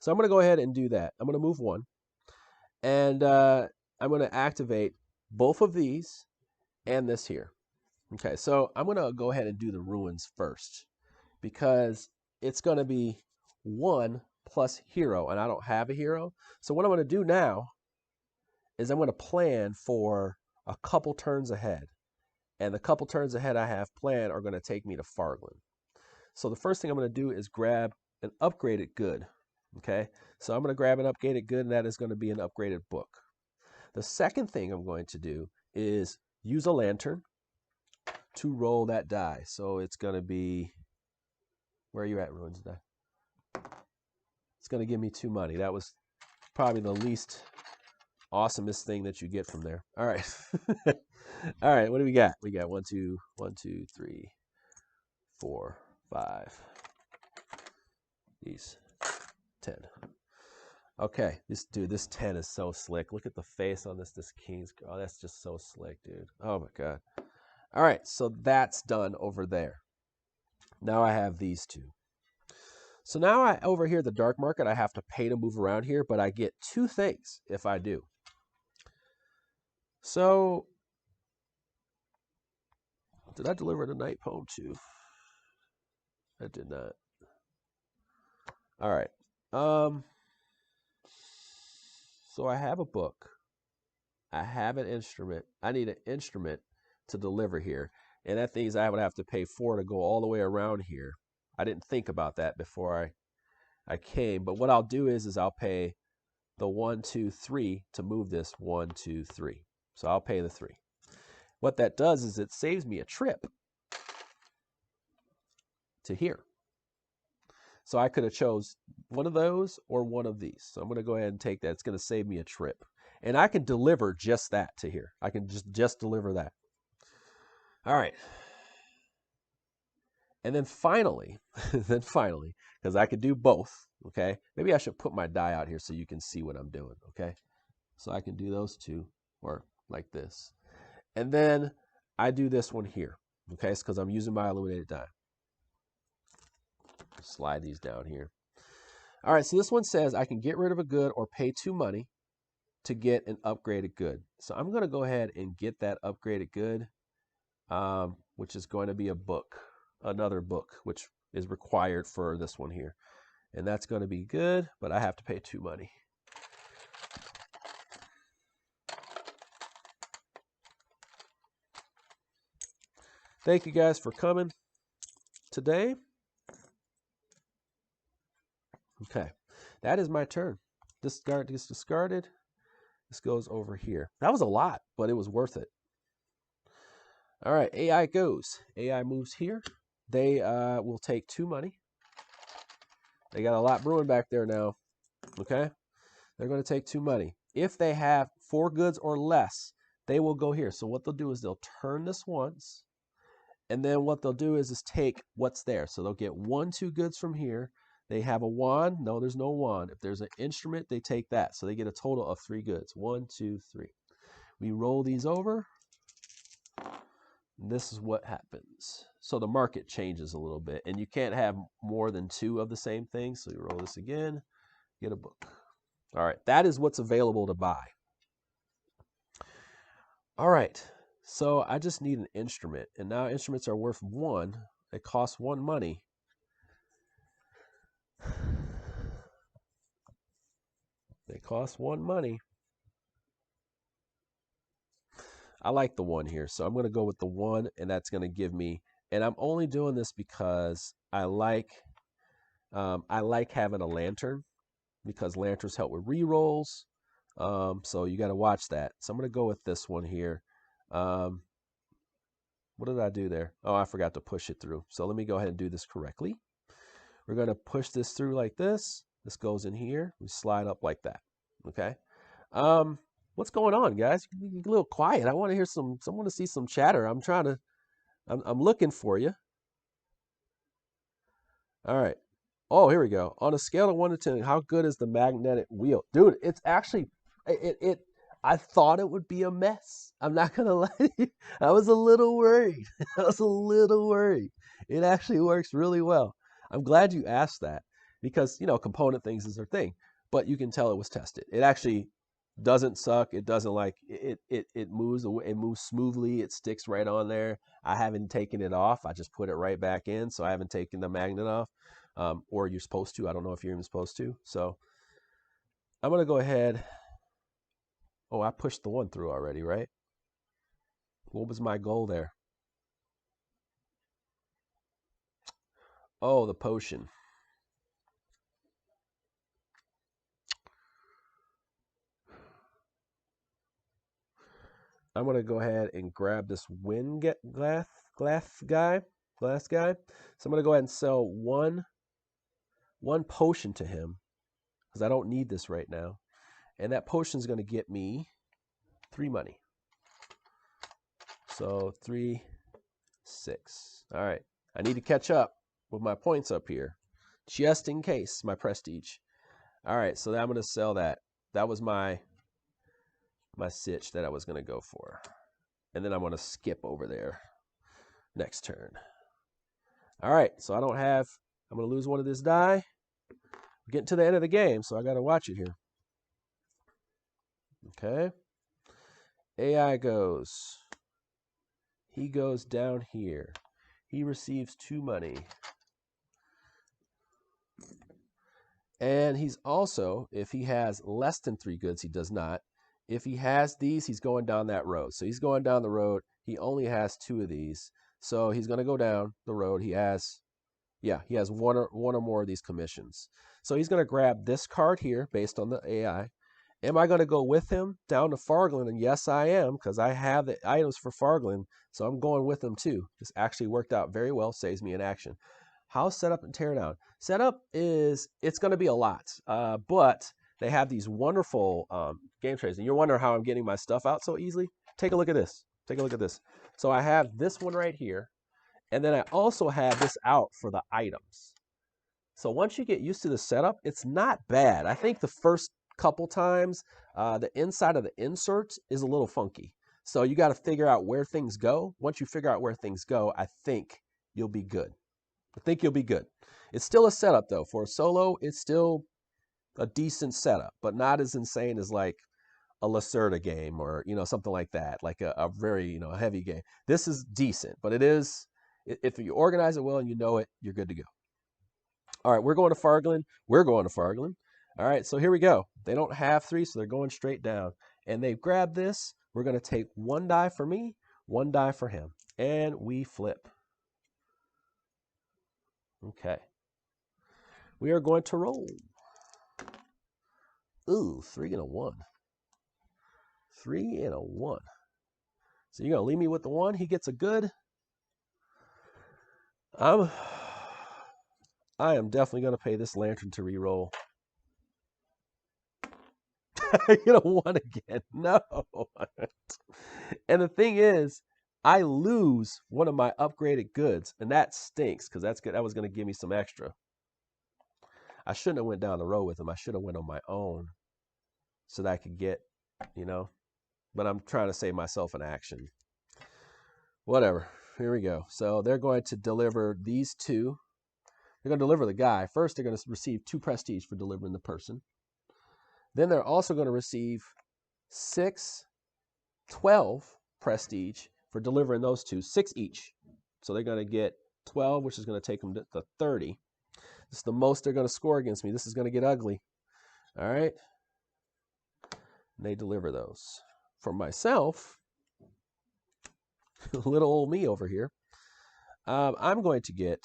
So I'm going to go ahead and do that. I'm going to move 1. And I'm going to activate both of these and this here. Okay. So I'm going to go ahead and do the ruins first, because it's going to be 1 plus hero, and I don't have a hero. So what I'm going to do now is I'm going to plan for a couple turns ahead. And the couple turns ahead I have planned are going to take me to Fargland. So the first thing I'm going to do is grab an upgraded good. Okay, so I'm going to grab an upgraded good, and that is going to be an upgraded book. The second thing I'm going to do is use a lantern to roll that die. So it's going to be, where are you at, Ruins Die? It's going to give me 2 money. That was probably the least awesomest thing that you get from there. All right. All right, what do we got? We got 1, 2, 1, 2, 3, 4, 5. These 10. Okay, this 10 is so slick. Look at the face on this king's. Oh, that's just so slick, dude. Oh my god. All right, so that's done over there. Now I have these 2. So now over here, the dark market, I have to pay to move around here, but I get 2 things if I do. So, did I deliver the night poem too? I did not. All right. So I have a book. I have an instrument. I need an instrument to deliver here. And that means I would have to pay 4 to go all the way around here. I didn't think about that before I came. But what I'll do is I'll pay the 1, 2, 3 to move this 1, 2, 3. So I'll pay the 3. What that does is it saves me a trip to here. So I could have chose one of those or one of these. So I'm going to go ahead and take that. It's going to save me a trip. And I can deliver just that to here. I can just deliver that. All right. And then finally, because I could do both, okay? Maybe I should put my die out here so you can see what I'm doing, okay? So I can do those 2, or like this. And then I do this one here, okay? It's because I'm using my illuminated die. Slide these down here. All right, so this one says I can get rid of a good or pay 2 money to get an upgraded good. So I'm going to go ahead and get that upgraded good, which is going to be a book, another book, which is required for this one here. And that's going to be good, but I have to pay 2 money. Thank you guys for coming today. Okay, that is my turn. Discard gets discarded. This goes over here. That was a lot, but it was worth it. All right, AI goes. AI moves here. They will take 2 money. They got a lot brewing back there now. Okay, they're going to take 2 money. If they have 4 goods or less, they will go here. So what they'll do is they'll turn this once, and then what they'll do is take what's there. So they'll get 1, 2 goods from here. They have a wand. No, there's no wand. If there's an instrument, they take that. So they get a total of 3 goods. 1, 2, 3. We roll these over. And this is what happens. So the market changes a little bit. And you can't have more than 2 of the same thing. So you roll this again. Get a book. All right. That is what's available to buy. All right. So I just need an instrument. And now instruments are worth 1. It costs 1 money. They cost 1 money. I like the 1 here. So I'm going to go with the 1, and that's going to give me, and I'm only doing this because I like having a lantern, because lanterns help with rerolls. So you got to watch that. So I'm going to go with this one here. What did I do there? Oh, I forgot to push it through. So let me go ahead and do this correctly. We're going to push this through like this. This goes in here. We slide up like that. Okay. What's going on, guys? You're a little quiet. I want to hear I want to see some chatter. I'm looking for you. All right. Oh, here we go. On a scale of 1 to 10, how good is the magnetic wheel? Dude, it's actually, I thought it would be a mess. I'm not going to lie to you. I was a little worried. I was a little worried. It actually works really well. I'm glad you asked that, because, component things is their thing, but you can tell it was tested. It actually doesn't suck. It doesn't it moves smoothly. It sticks right on there. I haven't taken it off. I just put it right back in. So I haven't taken the magnet off. Or you're supposed to. I don't know if you're even supposed to. So I'm going to go ahead. Oh, I pushed the 1 through already, right? What was my goal there? Oh, the potion. I'm going to go ahead and grab this glass guy. So I'm going to go ahead and sell one potion to him, because I don't need this right now. And that potion is going to get me 3 money. So 3, 6. All right. I need to catch up with my points up here, just in case, my prestige. All right. So I'm going to sell that. That was my sitch that I was going to go for. And then I'm going to skip over there next turn. All right. So I'm going to lose 1 of this die. We're getting to the end of the game, so I got to watch it here. Okay. AI goes. He goes down here. He receives 2 money. And he's also, if he has less than 3 goods, he does not. If he has these, he's going down that road. So he's going down the road. He only has 2 of these. So he's going to go down the road. He has one or more of these commissions. So he's going to grab this card here based on the AI. Am I going to go with him down to Fargland? And yes, I am, because I have the items for Fargland. So I'm going with him too. This actually worked out very well, saves me an action. How setup and tear down? Setup it's going to be a lot, but they have these wonderful game trays. And you're wondering how I'm getting my stuff out so easily? Take a look at this. Take a look at this. So I have this one right here. And then I also have this out for the items. So once you get used to the setup, it's not bad. I think the first couple times, the inside of the insert is a little funky. So you got to figure out where things go. Once you figure out where things go, I think you'll be good. It's still a setup, though. For a solo, it's still a decent setup, but not as insane as like a Lacerda game or, something like that, like a very, heavy game. This is decent, but it is, if you organize it well and you know it, you're good to go. All right, we're going to Fargland. All right, so here we go. They don't have 3, so they're going straight down. And they've grabbed this. We're going to take 1 die for me, 1 die for him. And we flip. Okay. We are going to roll. Ooh, 3 and a 1. 3 and a 1. So you're going to leave me with the 1. He gets a good. I am definitely going to pay this lantern to reroll. You don't want again. No. And the thing is, I lose one of my upgraded goods, and that stinks because that's good. That was going to give me some extra. I shouldn't have went down the road with him. I should have went on my own so that I could get, but I'm trying to save myself an action. Whatever. Here we go. So they're going to deliver these 2. They're going to deliver the guy. First, they're going to receive 2 prestige for delivering the person. Then they're also going to receive 12 prestige for delivering those 2, 6 each. So they're going to get 12, which is going to take them to 30. This is the most they're going to score against me. This is going to get ugly. All right. And they deliver those. For myself, little old me over here. I'm going to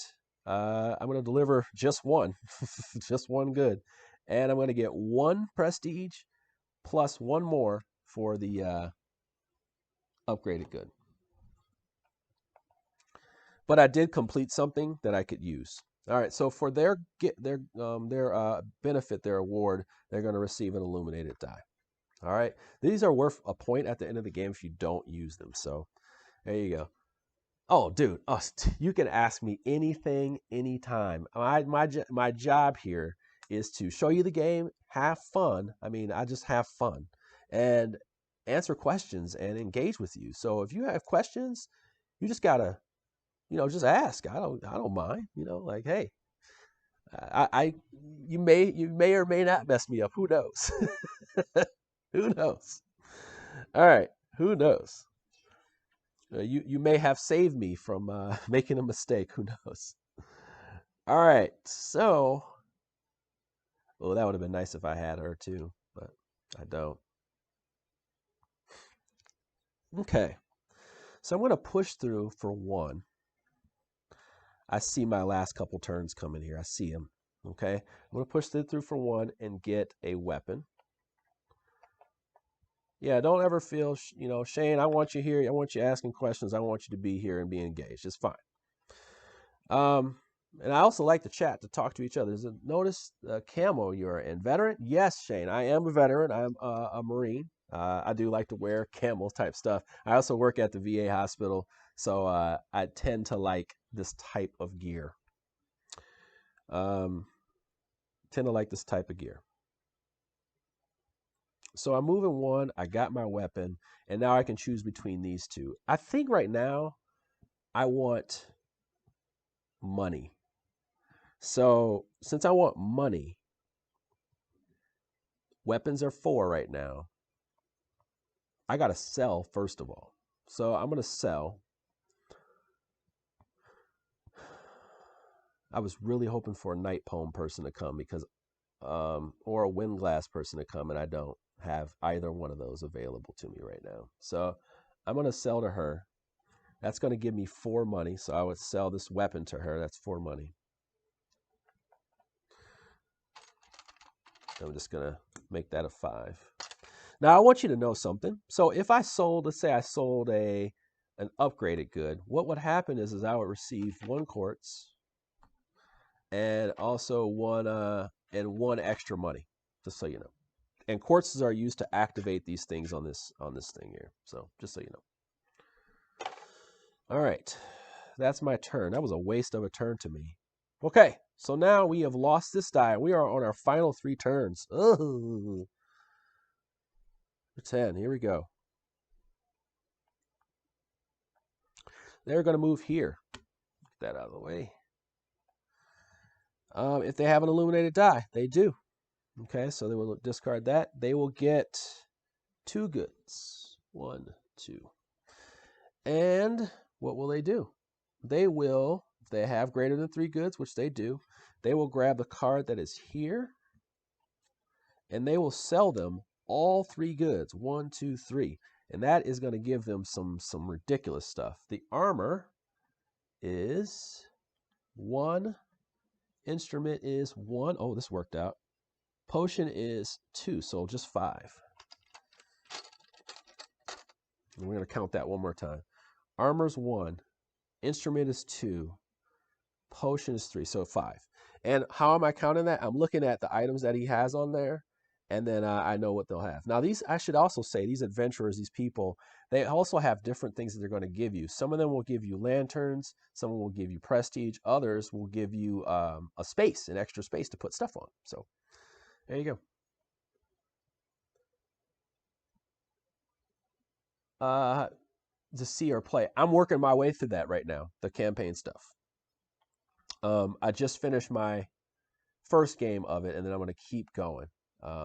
deliver just one, just one good. And I'm going to get one prestige plus one more for the upgraded good. But I did complete something that I could use. All right, so for their benefit, their award, they're going to receive an illuminated die. All right, these are worth a point at the end of the game if you don't use them. So there you go. Oh, dude, you can ask me anything, anytime. My job here is to show you the game, have fun. I mean, I just have fun and answer questions and engage with you. So if you have questions, you just gotta, just ask. I don't mind. Like, hey, I you may or may not mess me up. Who knows? Who knows? All right, who knows? You may have saved me from making a mistake. Who knows? All right, so that would have been nice if I had her too, but I don't. Okay, so I'm going to push through for one. I see my last couple turns coming here. I see them. Okay, I'm going to push through for one and get a weapon. Yeah, don't ever feel, Shane, I want you here. I want you asking questions. I want you to be here and be engaged. It's fine. And I also like to chat, to talk to each other. Notice camo, you're a veteran? Yes, Shane, I am a veteran. I'm a Marine. I do like to wear camo type stuff. I also work at the VA hospital, so I tend to like this type of gear. So I'm moving one. I got my weapon, and now I can choose between these two. I think right now I want money. So since I want money, weapons are 4 right now. I got to sell first of all. So I'm going to sell. I was really hoping for a night poem person to come because or a wind glass person to come, and I don't have either one of those available to me right now. So I'm going to sell to her. That's going to give me 4 money. So I would sell this weapon to her. That's 4 money. I'm just going to make that a 5. Now I want you to know something. So if I sold, let's say I sold an upgraded good, what would happen is I would receive 1 quartz and also one extra money, just so you know. And quartzes are used to activate these things on this thing here. So just so you know. All right, that's my turn. That was a waste of a turn to me. Okay, so now we have lost this die. We are on our final 3 turns. Ugh. 10. Here we go. They're going to move here. Get that out of the way. If they have an illuminated die, they do. Okay, so they will discard that. They will get 2 goods. 1, 2. And what will they do? They will, if they have greater than 3 goods, which they do, they will grab the card that is here and they will sell them all 3 goods. 1, 2, 3. And that is going to give them some ridiculous stuff. The armor is 1. Instrument is 1. Oh, this worked out. Potion is 2, so just 5. And we're going to count that one more time. Armor's 1. Instrument is 2. Potion is 3, so 5. And how am I counting that? I'm looking at the items that he has on there, and then I know what they'll have. Now, these, I should also say, these adventurers, these people, they also have different things that they're going to give you. Some of them will give you lanterns. Some will give you prestige. Others will give you a space, an extra space to put stuff on. So there you go. To see or play. I'm working my way through that right now, the campaign stuff. I just finished my first game of it, and then I'm going to keep going.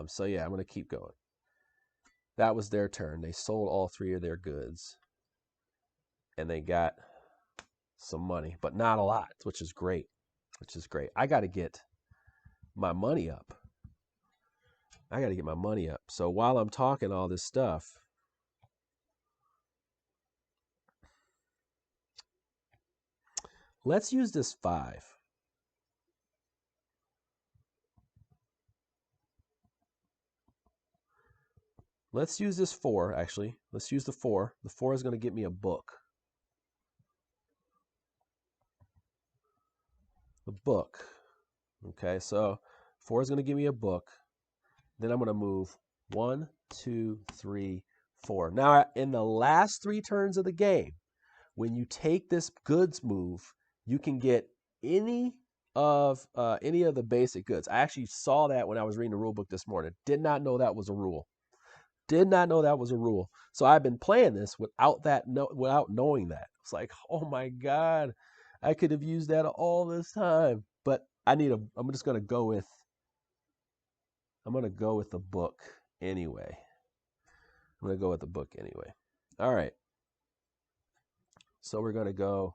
So yeah, I'm going to keep going. That was their turn. They sold all 3 of their goods, and they got some money, but not a lot, which is great. I got to get my money up. So while I'm talking all this stuff, Let's use this 5. Let's use this 4, actually. Let's use the 4. The 4 is going to get me a book. The book. Okay, so 4 is going to give me a book. Then I'm going to move 1, 2, 3, 4. Now, in the last 3 turns of the game, when you take this goods move, you can get any of the basic goods. I actually saw that when I was reading the rule book this morning. Did not know that was a rule. Did not know that was a rule. So I've been playing this without knowing that. It's like, oh my God, I could have used that all this time. But I'm just gonna go with the book anyway. I'm gonna go with the book anyway. All right. So we're gonna go.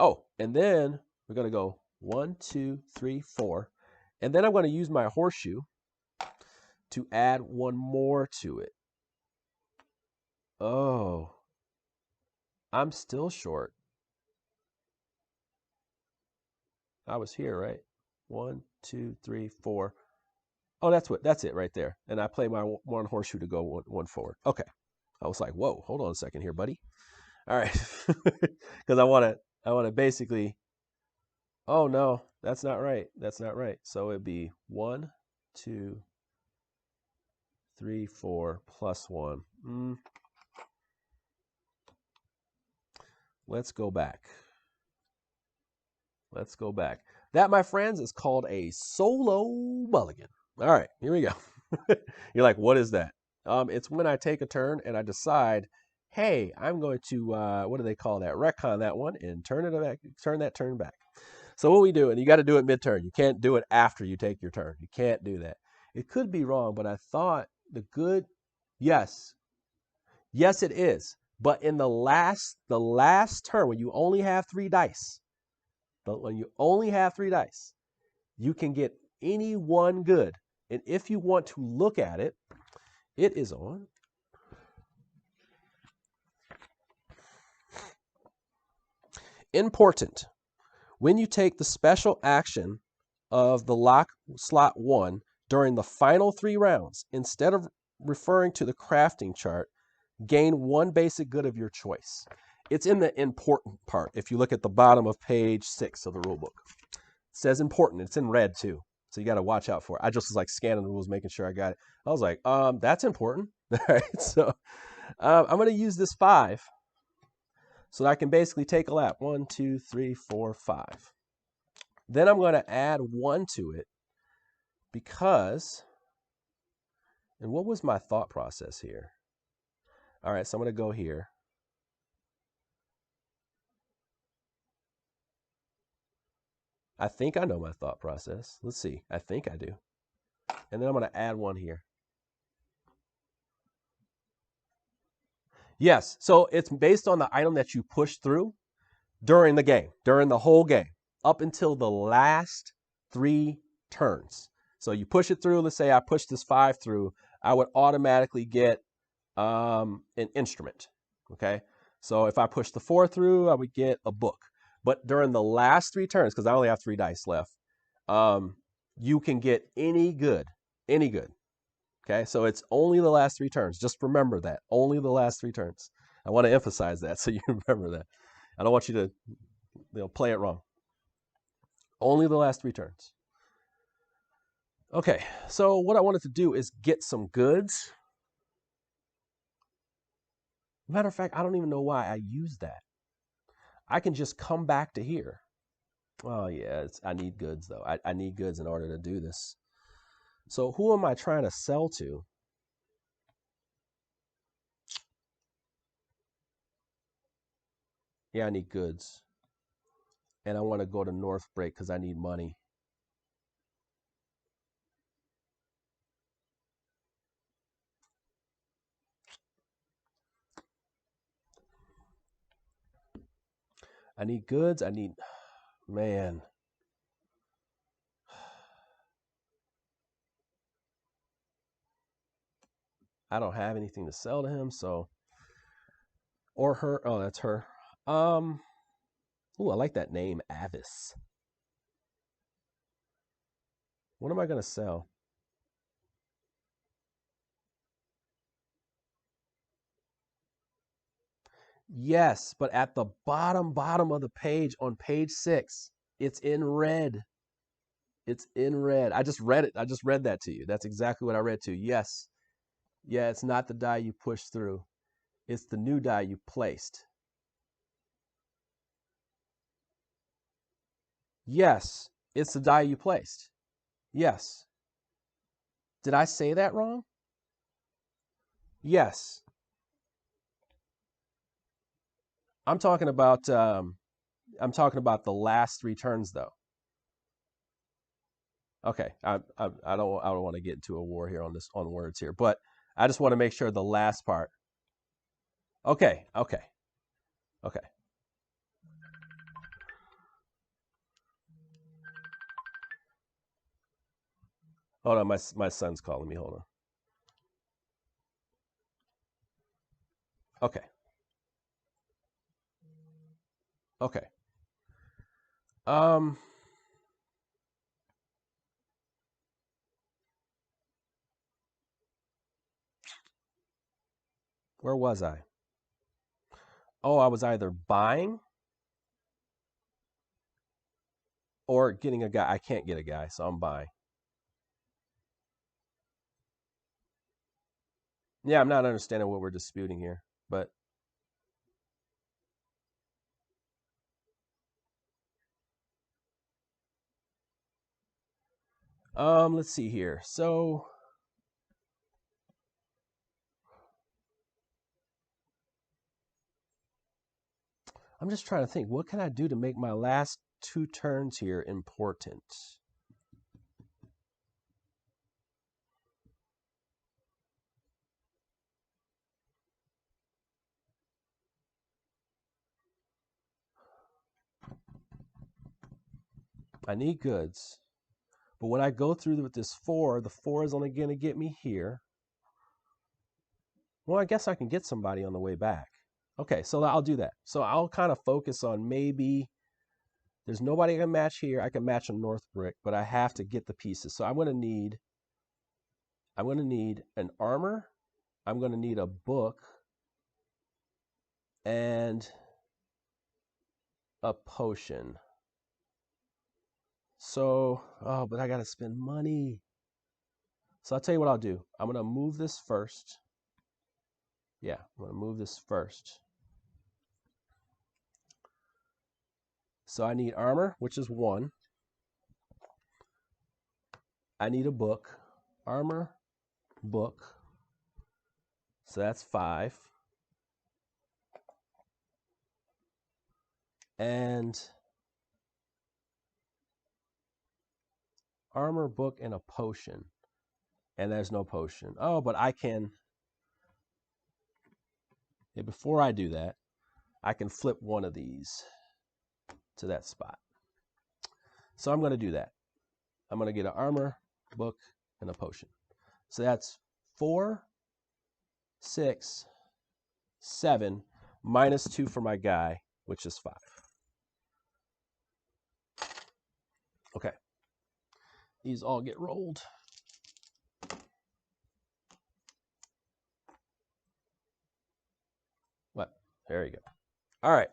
Oh, and then we're gonna go 1, 2, 3, 4, and then I'm gonna use my horseshoe to add one more to it. Oh, I'm still short. I was here, right? 1, 2, 3, 4. Oh, that's it right there. And I play my one horseshoe to go one forward. Okay. I was like, whoa, hold on a second here, buddy. All right. Because I want to basically, oh no, that's not right. That's not right. So it'd be 1, 2, 3, 4 plus 1. Let's go back. Let's go back. That, my friends, is called a solo mulligan. All right, here we go. You're like, what is that? It's when I take a turn and I decide, hey, I'm going to, what do they call that? Retcon that one and turn that turn back. So what we do, and you got to do it mid-turn. You can't do it after you take your turn. You can't do that. It could be wrong, but I thought yes, it is. But in the last turn, when you only have 3 dice, you can get any one good. And if you want to look at it, it is on. Important. When you take the special action of the lock slot 1 during the final 3 rounds, instead of referring to the crafting chart, gain 1 basic good of your choice. It's in the important part. If you look at the bottom of page 6 of the rule book, it says important. It's in red too. So you got to watch out for it. I just was like scanning the rules, making sure I got it. I was like, that's important. All right. So I'm going to use this 5 so that I can basically take a lap. 1, 2, 3, 4, 5. Then I'm going to add 1 to it because, and what was my thought process here? All right, so I'm going to go here. I think I know my thought process. Let's see. I think I do. And then I'm going to add 1 here. Yes, so it's based on the item that you push through during the game, during the whole game, up until the last 3 turns. So you push it through. Let's say I push this 5 through. I would automatically get an instrument. Okay, so if I push the 4 through, I would get a book. But during the last 3 turns, because I only have 3 dice left, you can get any good. Okay, so it's only the last 3 turns. Just remember that. Only the last 3 turns. I want to emphasize that so you remember that. I don't want you to play it wrong. Only the last 3 turns. Okay, so what I wanted to do is get some goods. Matter of fact, I don't even know why I used that. I can just come back to here. Oh, yeah, I need goods, though. I need goods in order to do this. So who am I trying to sell to? Yeah, I need goods. And I want to go to North Break because I need money. I need goods. Man. I don't have anything to sell to him, so, or her. Oh, that's her. Ooh, I like that name, Avis. What am I going to sell? Yes, but at the bottom of the page on page 6, it's in red. It's in red. I just read it. I just read that to you. That's exactly what I read to you. Yes. Yeah, it's not the die you pushed through. It's the new die you placed. Yes, it's the die you placed. Yes. Did I say that wrong? Yes. I'm talking about the last 3 turns though. Okay, I don't want to get into a war here on words here, but I just want to make sure the last part. Okay, okay, okay. Hold on, my son's calling me. Hold on. Okay, okay. Um, where was I? Oh, I was either buying or getting a guy. I can't get a guy, so I'm buying. Yeah, I'm not understanding what we're disputing here, but let's see here. So I'm just trying to think, what can I do to make my last 2 turns here important? I need goods. But when I go through with this 4, the 4 is only going to get me here. Well, I guess I can get somebody on the way back. Okay, so I'll do that. So I'll kind of focus on maybe there's nobody I can match here. I can match a North Brick, but I have to get the pieces. So I'm going to need an armor. I'm going to need a book and a potion. So, oh, but I got to spend money. So I'll tell you what I'll do. I'm going to move this first. Yeah, I'm going to move this first. So I need armor, which is 1. I need a book. Armor, book. So that's 5. And armor, book, and a potion. And there's no potion. Oh, but I can... Yeah, before I do that, I can flip one of these to that spot. So I'm going to do that. I'm going to get an armor, book, and a potion. So that's 4, 6, 7, minus 2 for my guy, which is 5. Okay. These all get rolled. What? There you go. All right.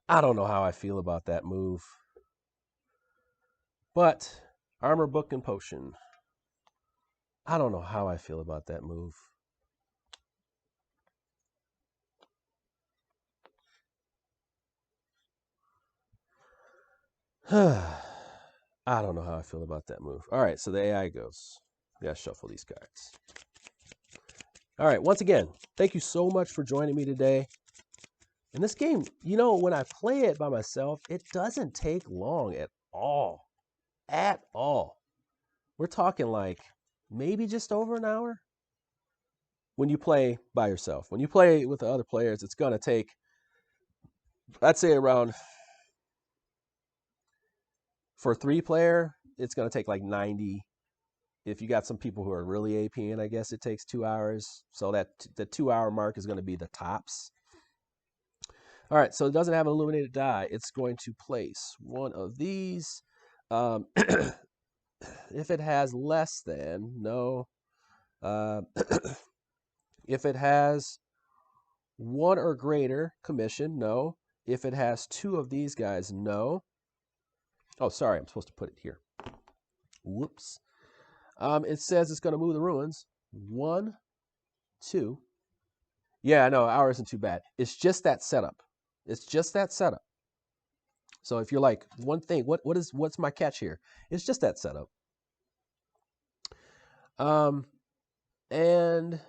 I don't know how I feel about that move. But armor, book, and potion. I don't know how I feel about that move. I don't know how I feel about that move. All right, so the AI goes. We gotta shuffle these cards. All right, once again, thank you so much for joining me today. In this game, you know, when I play it by myself, it doesn't take long at all. At all. We're talking like maybe just over an hour when you play by yourself. When you play with the other players, it's going to take, I'd say around, for a 3-player, it's going to take like 90. If you got some people who are really APing, I guess it takes 2 hours. So that the 2-hour mark is going to be the tops. All right, so it doesn't have an illuminated die. It's going to place one of these. If it has less than, no. If it has one or greater, commission, no. If it has two of these guys, no. Oh, sorry, I'm supposed to put it here. Whoops. It says it's going to move the ruins. 1, 2. Yeah, no, ours isn't too bad. It's just that setup. It's just that setup. So if you're like, one thing, what's my catch here? It's just that setup. And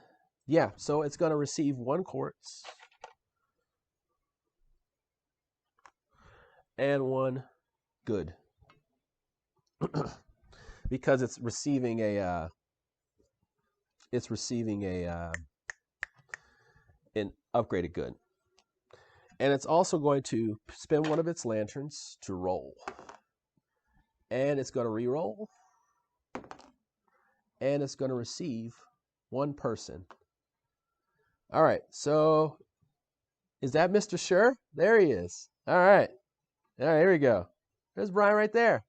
yeah, so it's going to receive 1 quartz and 1 good. Because it's receiving a an upgraded good. And it's also going to spend one of its lanterns to roll. And it's going to re-roll. And it's going to receive 1 person. All right, so is that Mr. Suhre? There he is. All right, here we go. There's Brian right there.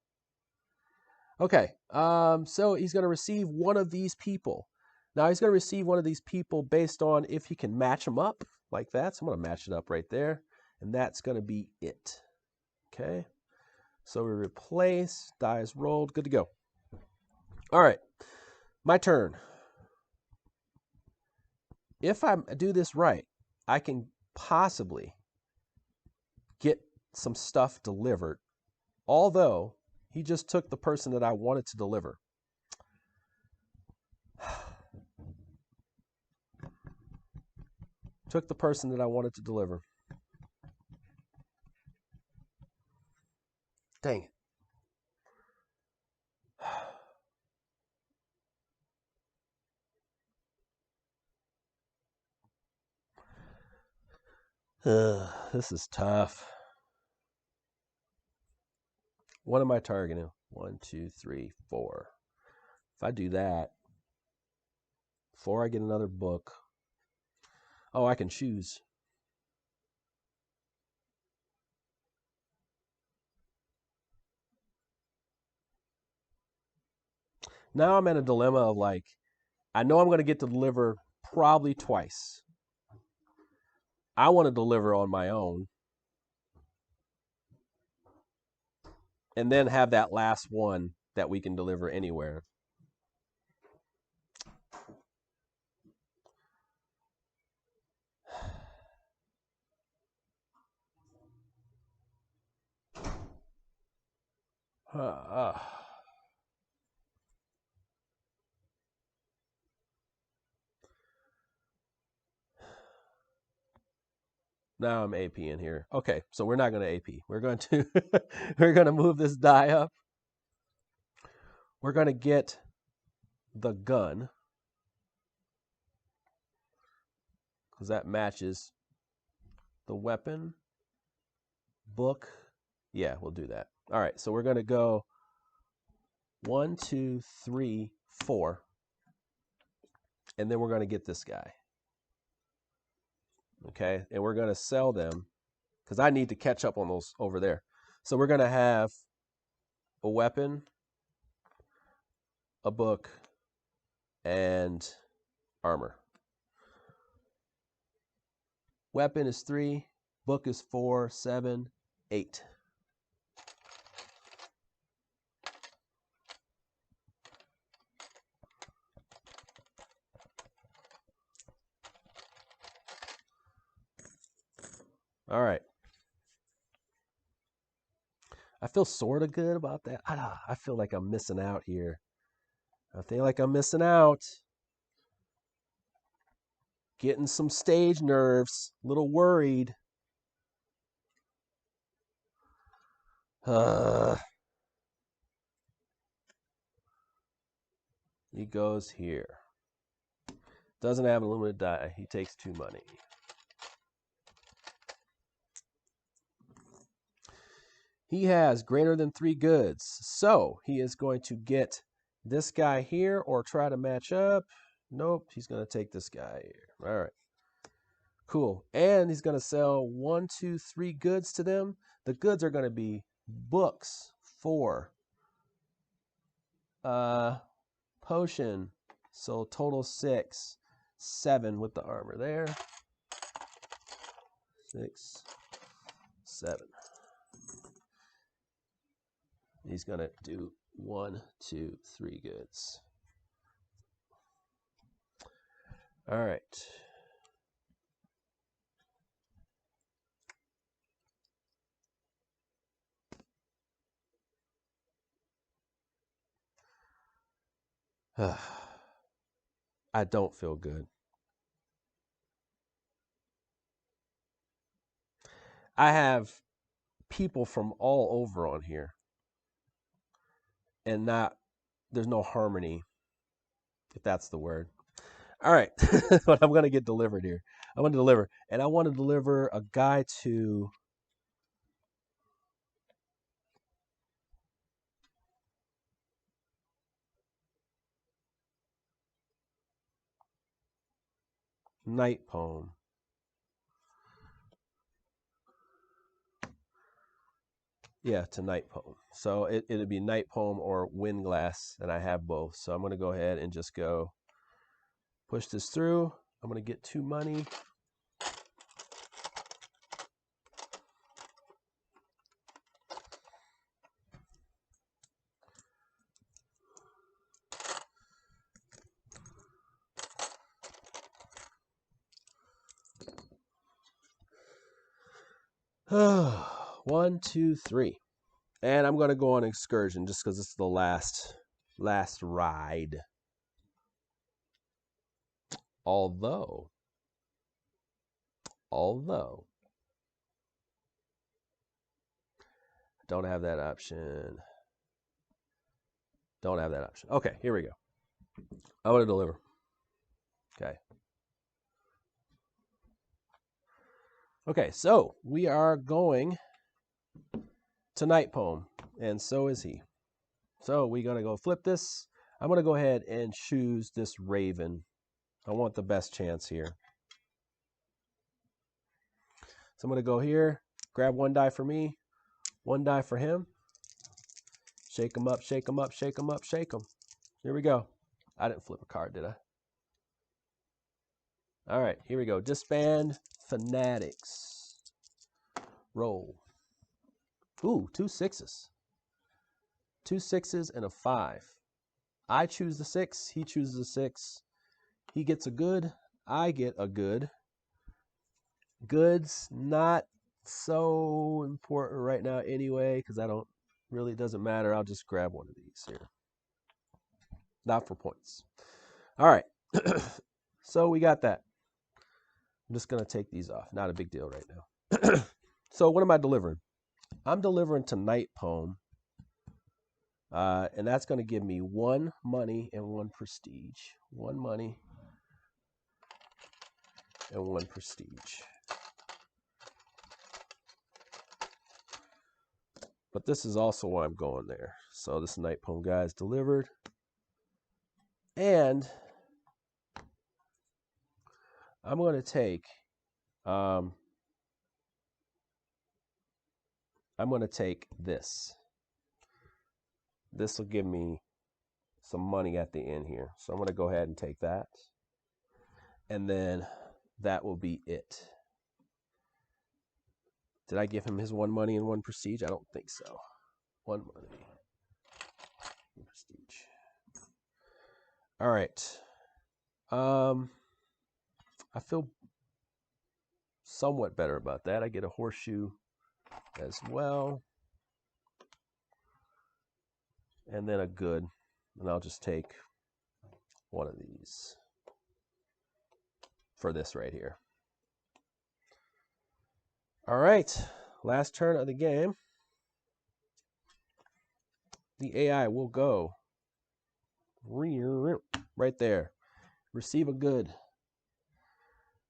Okay, so he's going to receive one of these people. Now he's going to receive one of these people based on if he can match them up like that. So I'm going to match it up right there, and that's going to be it. Okay, so we replace, die is rolled, good to go. All right, my turn. If I do this right, I can possibly get some stuff delivered, although he just took the person that I wanted to deliver. Took the person that I wanted to deliver. Dang it. This is tough. What am I targeting? 1, 2, 3, 4. If I do that, 4, I get another book. Oh, I can choose. Now I'm in a dilemma of like, I know I'm going to get to deliver probably twice. I want to deliver on my own. And then have that last one that we can deliver anywhere. Now I'm AP in here. Okay, so we're not going to AP. We're going to we're going to move this die up. We're going to get the gun, because that matches the weapon, book. Yeah, we'll do that. All right, so we're going to go 1, 2, 3, 4, and then we're going to get this guy. Okay, and we're going to sell them because I need to catch up on those over there. So we're going to have a weapon, a book, and armor. Weapon is 3, book is 4, 7, 8. All right. I feel sort of good about that. I feel like I'm missing out here. I feel like I'm missing out. Getting some stage nerves. A little worried. He goes here. Doesn't have an illuminated die. He takes 2 money. He has greater than 3 goods. So he is going to get this guy here or try to match up. Nope, he's going to take this guy here. All right. Cool. And he's going to sell 1, 2, 3 goods to them. The goods are going to be books, 4. Potion. So total 6. 7 with the armor there. 6, 7. He's going to do 1, 2, 3 goods. All right. I don't feel good. I have people from all over on here, and there's no harmony, if that's the word. All right, but I'm gonna get delivered here. I want to deliver, and I want to deliver a guy to Night Poem. Yeah, to Night Poem. So it'd be Night Poem or Windglass, and I have both. So I'm gonna go ahead and just go push this through. I'm gonna get 2 money. One, 2, 3. And I'm going to go on an excursion just because it's the last ride. Although, don't have that option. Don't have that option. Okay, here we go. I want to deliver. Okay. Okay, so we are going to Night Poem, and so is he. So we're going to go flip this. I'm going to go ahead and choose this Raven. I want the best chance here. So I'm going to go here, grab 1 die for me, 1 die for him. Shake him up, shake him up, shake him up, shake him. Here we go. I didn't flip a card, did I? All right, here we go. Disband Fanatics. Roll. Ooh, 2 6s. 2 6s and a 5. I choose the 6. He chooses a 6. He gets a good. I get a good. Goods not so important right now anyway, because it doesn't matter. I'll just grab one of these here. Not for points. All right. So we got that. I'm just going to take these off. Not a big deal right now. So what am I delivering? I'm delivering to Night Poem. And that's going to give me 1 money and 1 prestige. 1 money and 1 prestige. But this is also why I'm going there. So this Night Poem guy is delivered. And I'm going to take this. This will give me some money at the end here. So I'm going to go ahead and take that. And then that will be it. Did I give him his 1 money and 1 prestige? I don't think so. 1 money, 1 prestige. All right. I feel somewhat better about that. I get a horseshoe as well. And then a good. And I'll just take 1 of these for this right here. All right. Last turn of the game. The AI will go right there. Receive a good.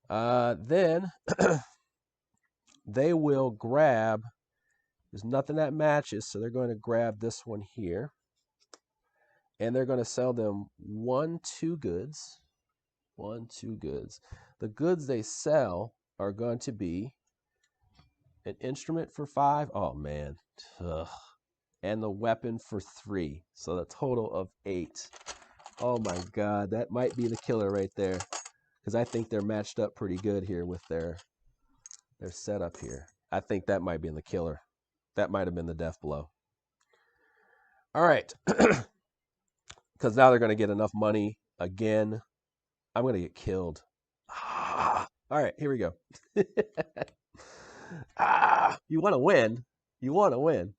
Then they will grab. There's nothing that matches, so they're going to grab this one here. And they're going to sell them 1, 2 goods. 1, 2 goods. The goods they sell are going to be an instrument for 5. Oh, man. Ugh. And the weapon for 3. So the total of 8. Oh, my God. That might be the killer right there. Because I think they're matched up pretty good here with their setup here. I think that might be in the killer. That might have been the death blow. All right. Because now they're going to get enough money again. I'm going to get killed. All right, here we go. You want to win. You want to win.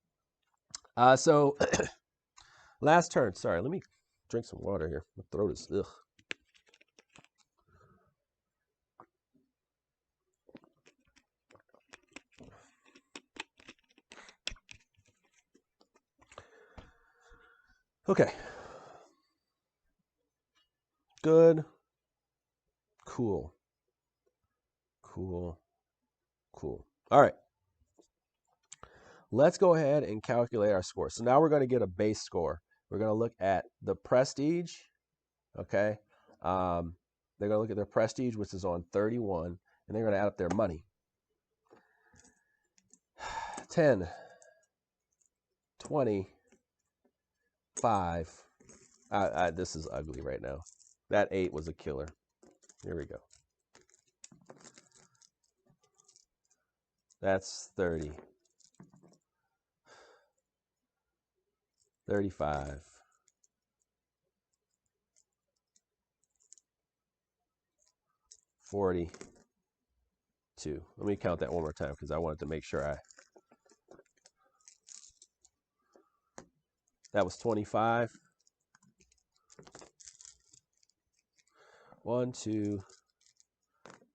So, last turn. Sorry, let me drink some water here. My throat is, ugh. Okay. Good. Cool. Cool. Cool. All right. Let's go ahead and calculate our score. So now we're going to get a base score. We're going to look at the prestige. Okay. They're going to look at their prestige, which is on 31, and they're going to add up their money. 10, 20, 5. This is ugly right now. That 8 was a killer. Here we go. That's 30. 35. 42. Let me count that one more time because I wanted to make sure that was 25. 1, 2,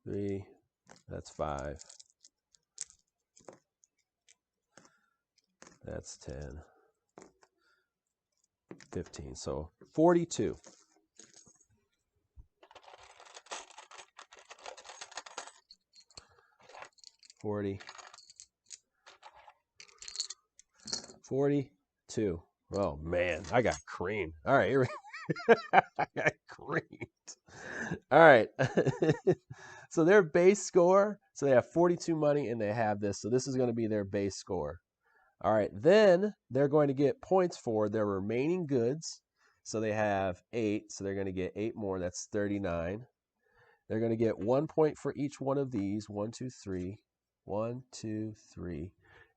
3. That's 5. That's 10. 15. So 42. 40. 42. Oh man, I got creamed. All right, here we I got creamed. All right. So their base score, so they have 42 money and they have this. So this is going to be their base score. All right. Then they're going to get points for their remaining goods. So they have 8. So they're going to get 8 more. That's 39. They're going to get 1 point for each one of these. 1, 2, 3. 1, 2, 3.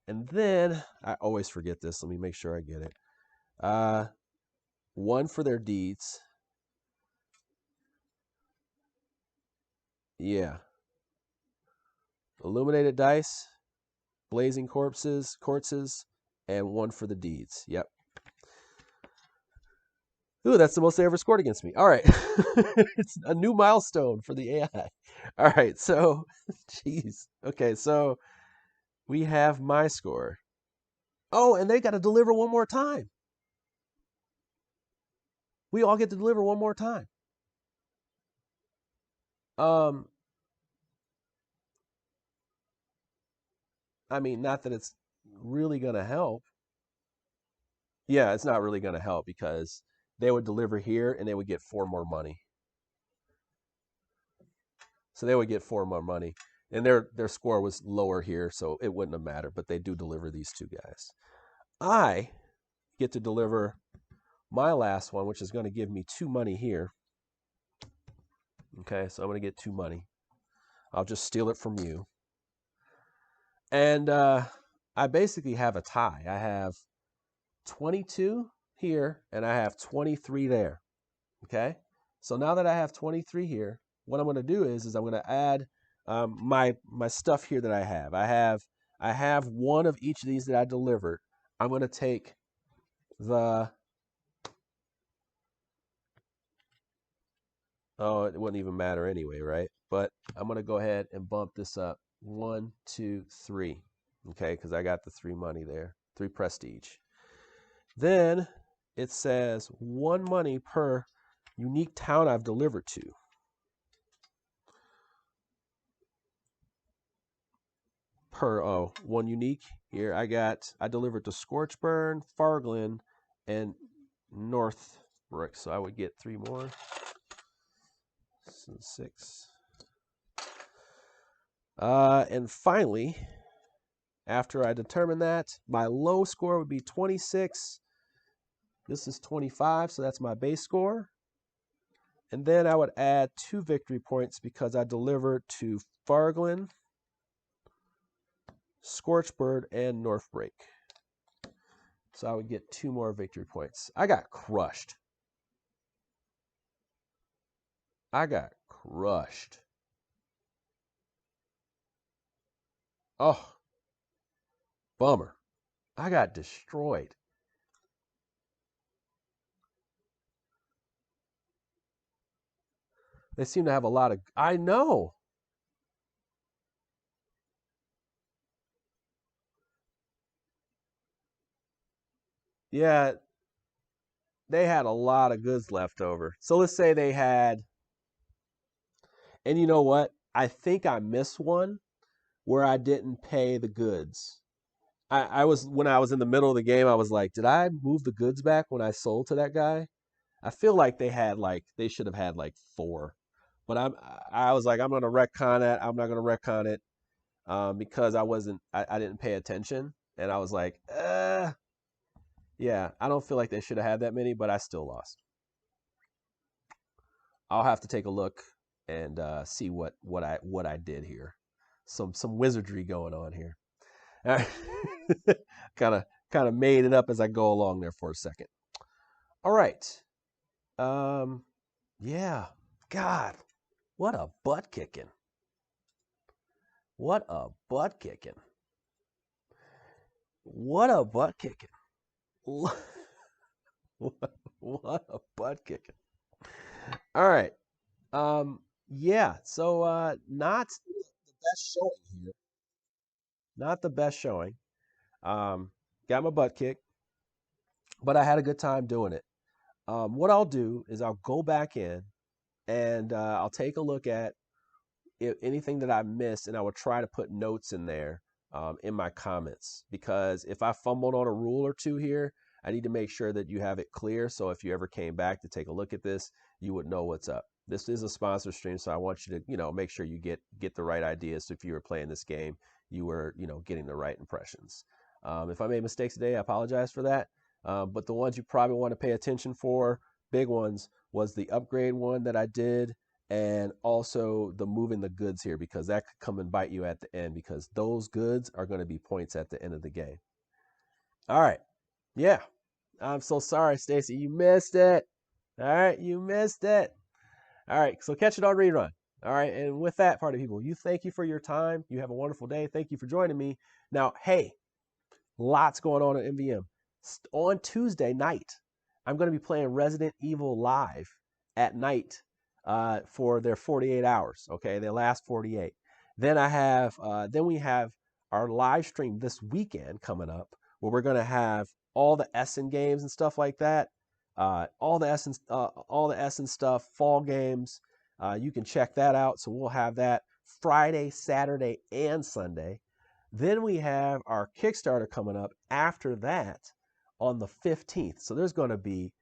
And then, I always forget this. Let me make sure I get it. 1 for their deeds. Yeah. Illuminated dice, blazing corpses, and 1 for the deeds. Yep. Ooh, that's the most they ever scored against me. All right. It's a new milestone for the AI. All right. So, jeez. Okay. So, we have my score. Oh, and they got to deliver one more time. We all get to deliver one more time. I mean, not that it's really going to help. Yeah, it's not really going to help because they would deliver here and they would get 4 more money. So they would get 4 more money. And their score was lower here, so it wouldn't have mattered. But they do deliver these 2 guys. I get to deliver my last one, which is going to give me 2 money here. Okay, so I'm going to get 2 money. I'll just steal it from you. And I basically have a tie. I have 22 here, and I have 23 there. Okay, so now that I have 23 here, what I'm going to do is I'm going to add my stuff here that I have. I have 1 of each of these that I delivered. I'm going to take the it wouldn't even matter anyway, right? But I'm going to go ahead and bump this up 1, 2, 3. Okay, because I got the 3 money there, 3 prestige. Then it says 1 money per unique town I've delivered to. Per 1 unique here. I delivered to Scorchburn, Farglen, and Northbrook. So I would get 3 more. So 6. And finally, after I determine that, my low score would be 26. This is 25, so that's my base score. And then I would add 2 victory points because I delivered to Farglin, Scorchbird, and Northbreak. So I would get 2 more victory points. I got crushed. Oh, bummer. I got destroyed. They seem to have a lot of. I know. Yeah, they had a lot of goods left over. So let's say they had. And you know what? I think I missed one where I didn't pay the goods. I was when I was in the middle of the game, I was like, did I move the goods back when I sold to that guy? I feel like they should have had like 4. But I was like, I'm gonna retcon that. I'm not gonna retcon it because I didn't pay attention. And I was like, yeah, I don't feel like they should have had that many, but I still lost. I'll have to take a look and see what I did here. Some wizardry going on here. Kind of made it up as I go along there for a second. All right. Um, yeah. God, what a butt kicking. What a butt kicking. What a butt kicking. What a butt kicking. All right. Yeah. So not the best showing here. Not the best showing. Um, got my butt kicked, but I had a good time doing it. What I'll do is I'll go back in and I'll take a look at anything that I missed, and I will try to put notes in there in my comments because if I fumbled on a rule or two here, I need to make sure that you have it clear. So if you ever came back to take a look at this, you would know what's up. This is a sponsor stream, so I want you to make sure you get the right ideas. So if you were playing this game, you were getting the right impressions. If I made mistakes today, I apologize for that. But the ones you probably want to pay attention for, big ones, was the upgrade one that I did and also the moving the goods here because that could come and bite you at the end because those goods are going to be points at the end of the game. All right. Yeah. I'm so sorry, Stacy. You missed it. All right. You missed it. All right. So catch it on rerun. All right. And with that, party people, thank you for your time. You have a wonderful day. Thank you for joining me. Now, hey, lots going on at MVM. On Tuesday night, I'm going to be playing Resident Evil Live at night for their 48 hours. Okay, they last 48. Then we have our live stream this weekend coming up where we're going to have all the Essen games and stuff like that. All the Essen stuff, fall games. You can check that out. So we'll have that Friday, Saturday, and Sunday. Then we have our Kickstarter coming up after that on the 15th. So there's going to be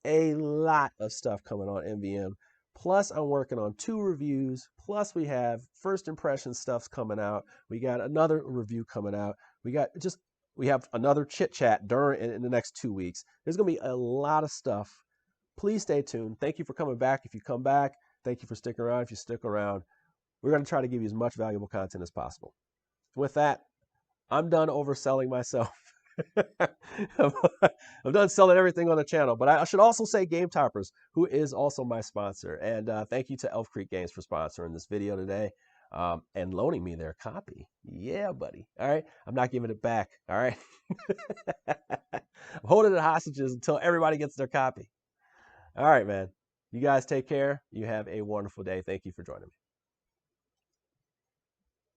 a lot of stuff coming on MVM. Plus, I'm working on 2 reviews. Plus, we have first impression stuff's coming out. We got another review coming out. We have another chit chat in the next 2 weeks. There's going to be a lot of stuff. Please stay tuned. Thank you for coming back. If you come back, thank you for sticking around. If you stick around, we're going to try to give you as much valuable content as possible. With that, I'm done overselling myself. I'm done selling everything on the channel, but I should also say Game Toppers, who is also my sponsor. And thank you to Elk Creek Games for sponsoring this video today and loaning me their copy. Yeah, buddy. All right. I'm not giving it back. All right. I'm holding it hostages until everybody gets their copy. All right, man. You guys take care. You have a wonderful day. Thank you for joining me.